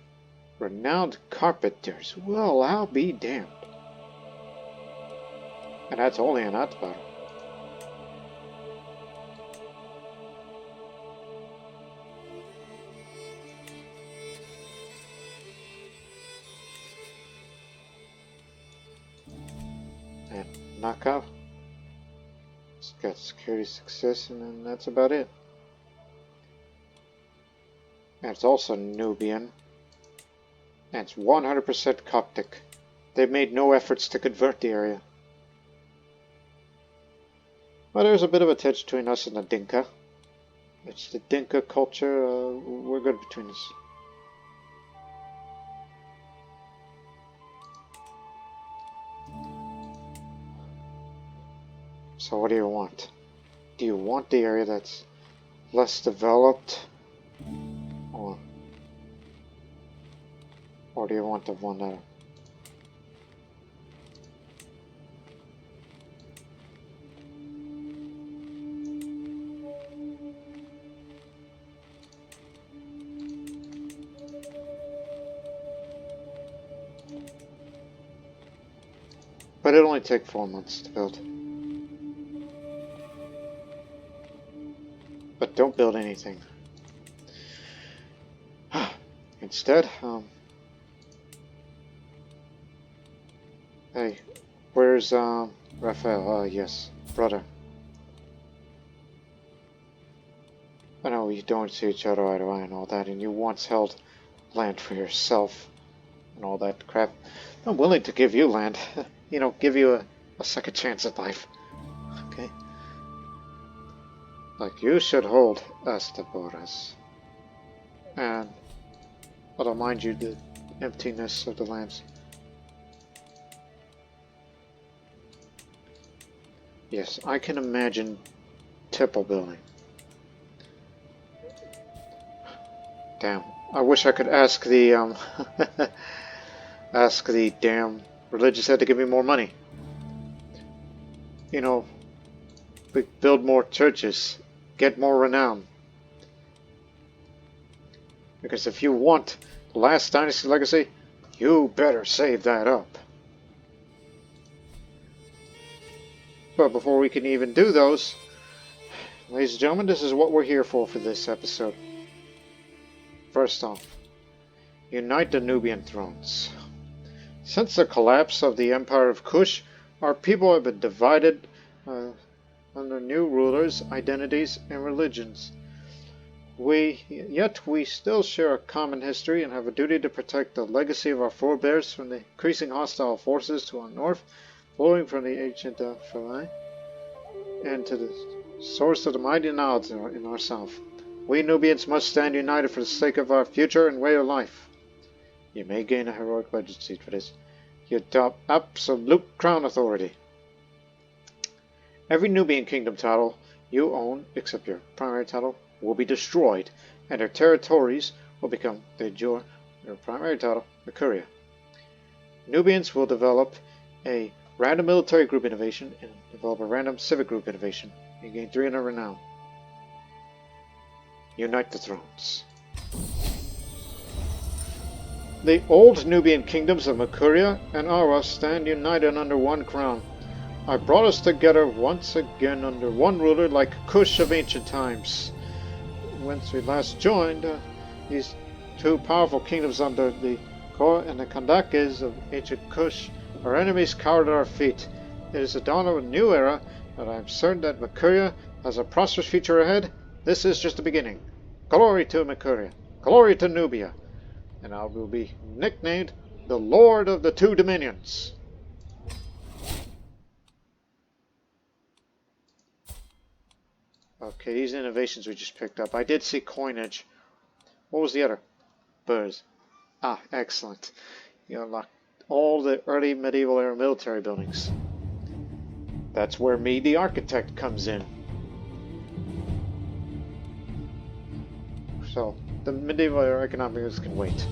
Renowned carpenters. Well, I'll be damned. And that's only an art battle. And knockout. It's got security success, and then that's about it. And it's also Nubian. And it's 100% Coptic. They've made no efforts to convert the area. Well, there's a bit of a tension between us and the Dinka. It's the Dinka culture. We're good between us. So what do you want? Do you want the area that's less developed? Or do you want the one that... But it'll only take 4 months to build. But don't build anything. Instead, hey, where's Raphael? Yes, brother. I know you don't see each other eye to eye and all that, and you once held land for yourself and all that crap. I'm willing to give you land. You know, give you a second chance at life. Okay? Like, you should hold Estaboras. And, although mind you, the emptiness of the lands. Yes, I can imagine temple building. Damn. I wish I could ask the, ask the damn religious head to give me more money. You know, build more churches, get more renown. Because if you want the last dynasty legacy, you better save that up. But before we can even do those, ladies and gentlemen, this is what we're here for this episode. First off, Unite the Nubian Thrones. Since the collapse of the Empire of Kush, our people have been divided under new rulers, identities, and religions. Yet we still share a common history and have a duty to protect the legacy of our forebears from the increasing hostile forces to our north, flowing from the ancient Phalai, and to the source of the mighty Niles in our south. We Nubians must stand united for the sake of our future and way of life. You may gain a heroic legend seat for this. You adopt absolute crown authority. Every Nubian Kingdom title you own, except your primary title, will be destroyed, and their territories will become your primary title, Mercuria. Nubians will develop a random military group innovation and develop a random civic group innovation. You gain 300 renown. Unite the Thrones. The old Nubian kingdoms of Mercuria and Awa stand united under one crown. I brought us together once again under one ruler like Kush of ancient times. Once we last joined, these two powerful kingdoms under the Kor and the Kandakes of ancient Kush, our enemies cowered at our feet. It is the dawn of a new era, and I am certain that Mercuria has a prosperous future ahead. This is just the beginning. Glory to Mercuria, glory to Nubia, and I will be nicknamed the Lord of the Two Dominions. Okay, these innovations we just picked up. I did see coinage. What was the other? Birds. Ah, excellent. You unlocked all the early medieval era military buildings. That's where me, the architect, comes in. So, the medieval era economics can wait.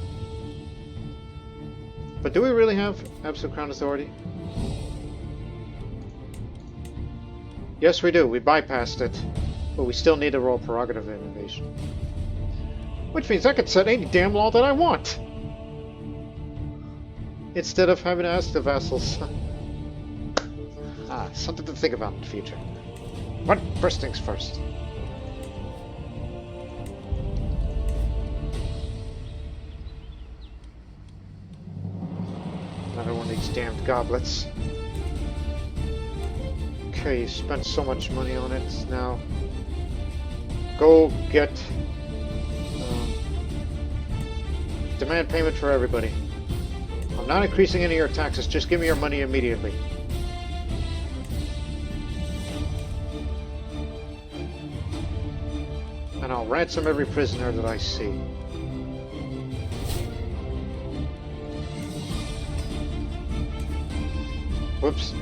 But do we really have absolute crown authority? Yes, we do. We bypassed it. But we still need a royal prerogative innovation. Which means I could set any damn law that I want! Instead of having to ask the vassals. Something to think about in the future. But first things first. Another one of these damned goblets. Okay, you spent so much money on it. Now, go get demand payment for everybody. I'm not increasing any of your taxes. Just give me your money immediately. And I'll ransom every prisoner that I see. Whoops.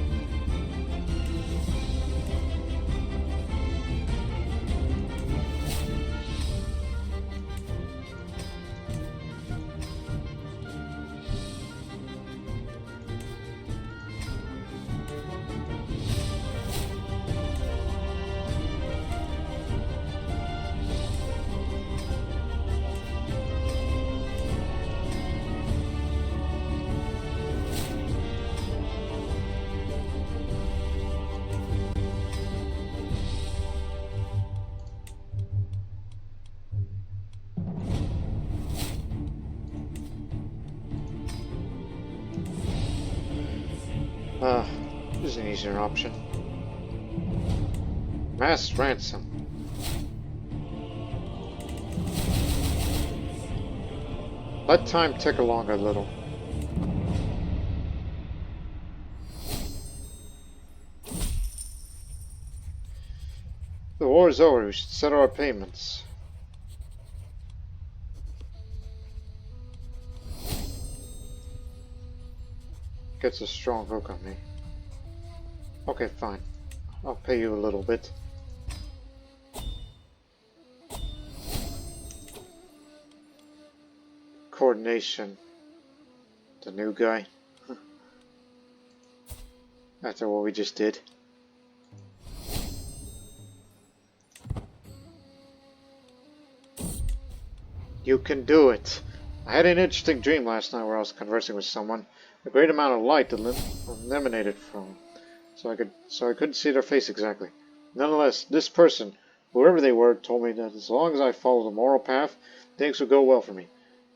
This is an easier option. Mass ransom. Let time tick along a little. The war is over. We should settle our payments. Gets a strong hook on me. Okay, fine. I'll pay you a little bit. Coordination. The new guy. After what we just did. You can do it. I had an interesting dream last night where I was conversing with someone. A great amount of light emanated from, so I couldn't see their face exactly. Nonetheless, this person, whoever they were, told me that as long as I followed the moral path, things would go well for me.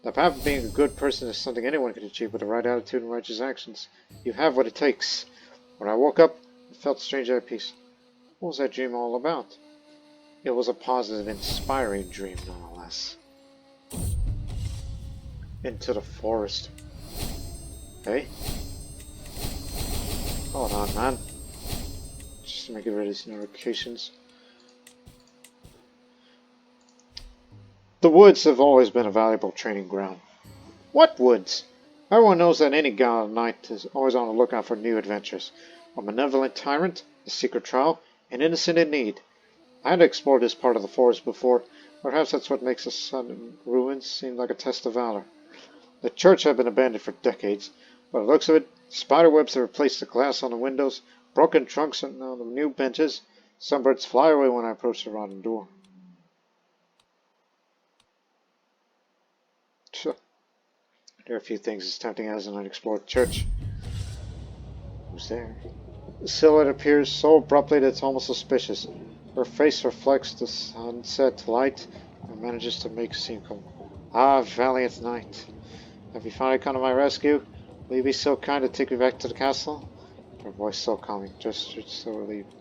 The path of being a good person is something anyone can achieve with the right attitude and righteous actions. You have what it takes. When I woke up, I felt strangely at peace. What was that dream all about? It was a positive, inspiring dream, nonetheless. Into the forest. Hey? Hold on, man. Just to make it rid of these notifications. The woods have always been a valuable training ground. What woods? Everyone knows that any gallant knight is always on the lookout for new adventures. A malevolent tyrant, a secret trial, An innocent in need. I had explored this part of the forest before. Perhaps that's what makes the sudden ruins seem like a test of valor. The church had been abandoned for decades. By the looks of it, spider webs have replaced the glass on the windows, broken trunks on the new benches. Some birds fly away when I approach the rotten door. There are a few things as tempting as an unexplored church. Who's there? The silhouette appears so abruptly that it's almost suspicious. Her face reflects the sunset light and manages to make it seem calm. Ah, valiant knight. Have you finally come to my rescue? Will you be so kind to take me back to the castle? Her voice so calming, gestures so relieved.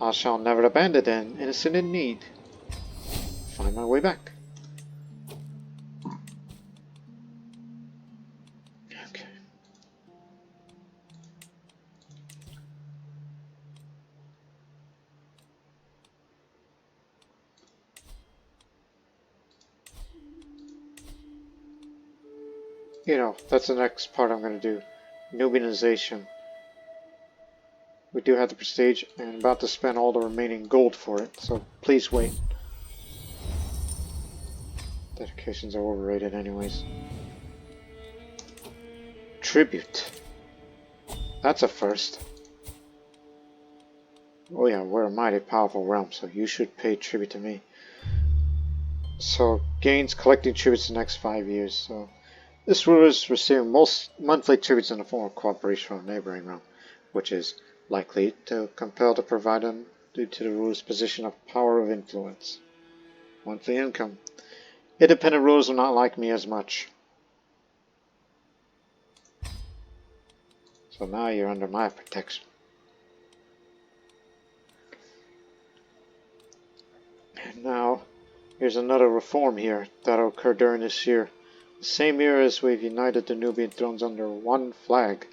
I shall never abandon an innocent in need. Find my way back. Okay. You know, that's the next part I'm going to do. Nubianization. We do have the prestige, and I'm about to spend all the remaining gold for it, so please wait. Dedications are overrated anyways. Tribute. That's a first. Oh yeah, we're a mighty powerful realm, so you should pay tribute to me. So, gains collecting tributes the next 5 years, so... This ruler is receiving most monthly tributes in the form of cooperation from a neighboring realm, which is likely to compel to provide them due to the ruler's position of power of influence. Monthly income. Independent rulers will not like me as much. So now you're under my protection. And now, here's another reform here that'll occur during this year. The same year as we've united the Nubian Thrones under one flag.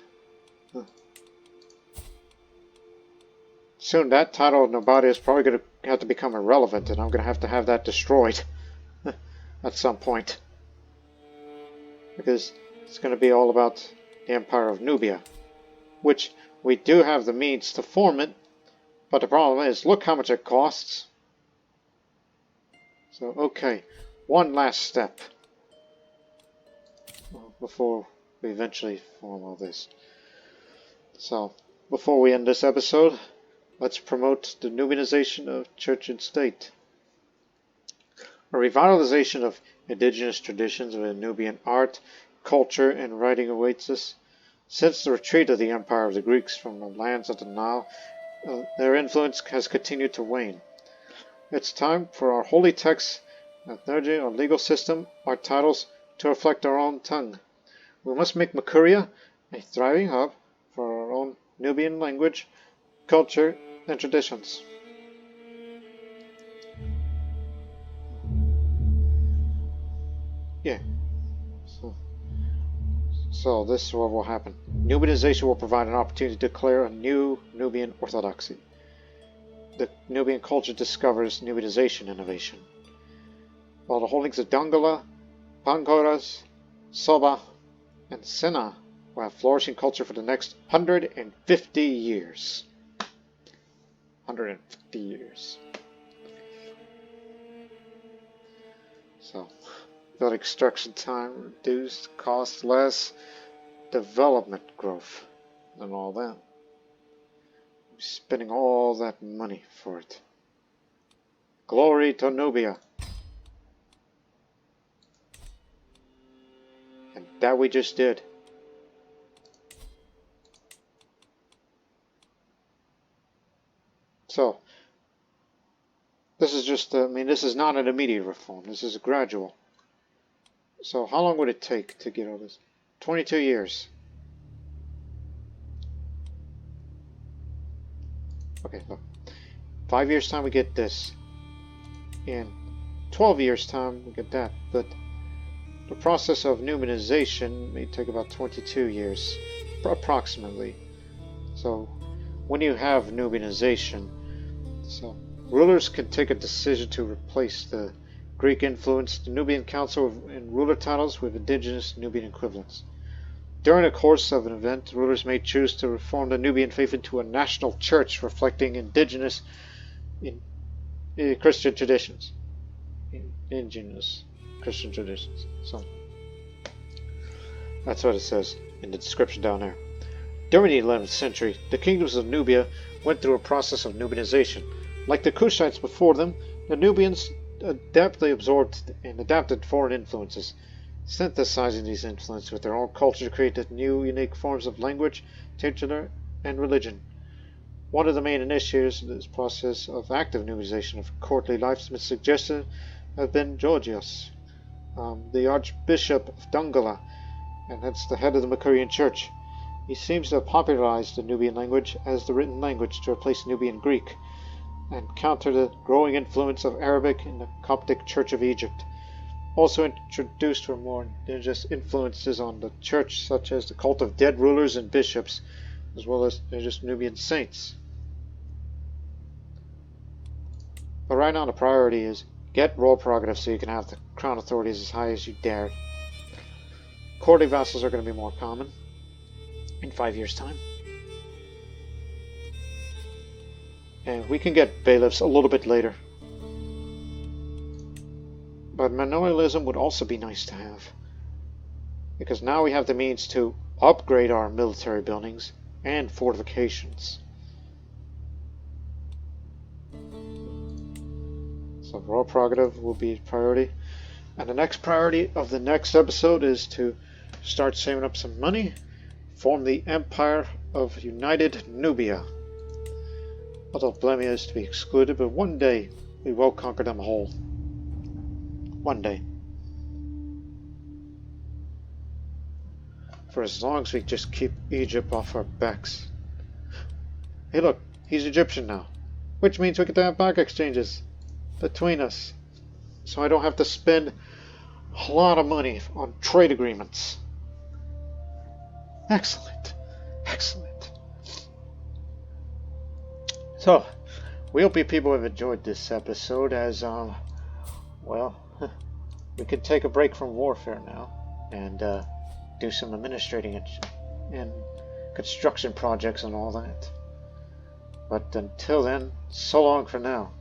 Soon that title of Nobody is probably going to have to become irrelevant, and I'm going to have that destroyed at some point. Because it's going to be all about the Empire of Nubia, which we do have the means to form it, but the problem is, look how much it costs. So, okay, one last step before we eventually form all this. So, before we end this episode, let's promote the Nubianization of church and state. A revitalization of indigenous traditions within Nubian art, culture, and writing awaits us. Since the retreat of the Empire of the Greeks from the lands of the Nile, their influence has continued to wane. It's time for our holy texts, liturgy, or legal system, our titles, to reflect our own tongue. We must make Makuria a thriving hub for our own Nubian language, culture, and traditions. Yeah. So this is what will happen. Nubianization will provide an opportunity to declare a new Nubian orthodoxy. The Nubian culture discovers Nubianization innovation. While the holdings of Dongola, Pangoras, Soba, and Sena will have flourishing culture for the next 150 years. 150 years. So, building construction time reduced, cost less, development growth, and all that. I'm spending all that money for it. Glory to Nubia. And that we just did. So, this is just, this is not an immediate reform. This is a gradual. So, how long would it take to get all this? 22 years. Okay, look. 5 years' time we get this. In 12 years' time we get that. But the process of Nubianization may take about 22 years, approximately. So, when you have Nubianization, so rulers can take a decision to replace the Greek-influenced Nubian Council and ruler titles with indigenous Nubian equivalents. During the course of an event, rulers may choose to reform the Nubian faith into a national church reflecting indigenous Christian traditions. Indigenous Christian traditions. So that's what it says in the description down there. During the 11th century, the kingdoms of Nubia went through a process of Nubianization. Like the Kushites before them, the Nubians adeptly absorbed and adapted foreign influences, synthesizing these influences with their own culture to create new, unique forms of language, literature, and religion. One of the main initiators of this process of active Nubianization of courtly life has been suggested have been Georgios, the Archbishop of Dongola, and hence the head of the Makurian Church. He seems to have popularized the Nubian language as the written language to replace Nubian Greek, and counter the growing influence of Arabic in the Coptic Church of Egypt. Also introduced were more indigenous influences on the church, such as the cult of dead rulers and bishops, as well as just Nubian saints. But right now the priority is get royal prerogative so you can have the crown authorities as high as you dare. Courtly vassals are going to be more common in 5 years' time. And we can get bailiffs a little bit later. But manorialism would also be nice to have, because now we have the means to upgrade our military buildings and fortifications. So royal prerogative will be priority. And the next priority of the next episode is to start saving up some money, form the Empire of United Nubia. Although Blemmyia is to be excluded, but one day we will conquer them whole. One day. For as long as we just keep Egypt off our backs. Hey look, he's Egyptian now. Which means we get to have bank exchanges between us. So I don't have to spend a lot of money on trade agreements. Excellent. Excellent. So, we hope you people have enjoyed this episode as, well, we could take a break from warfare now and do some administrating and construction projects and all that. But until then, so long for now.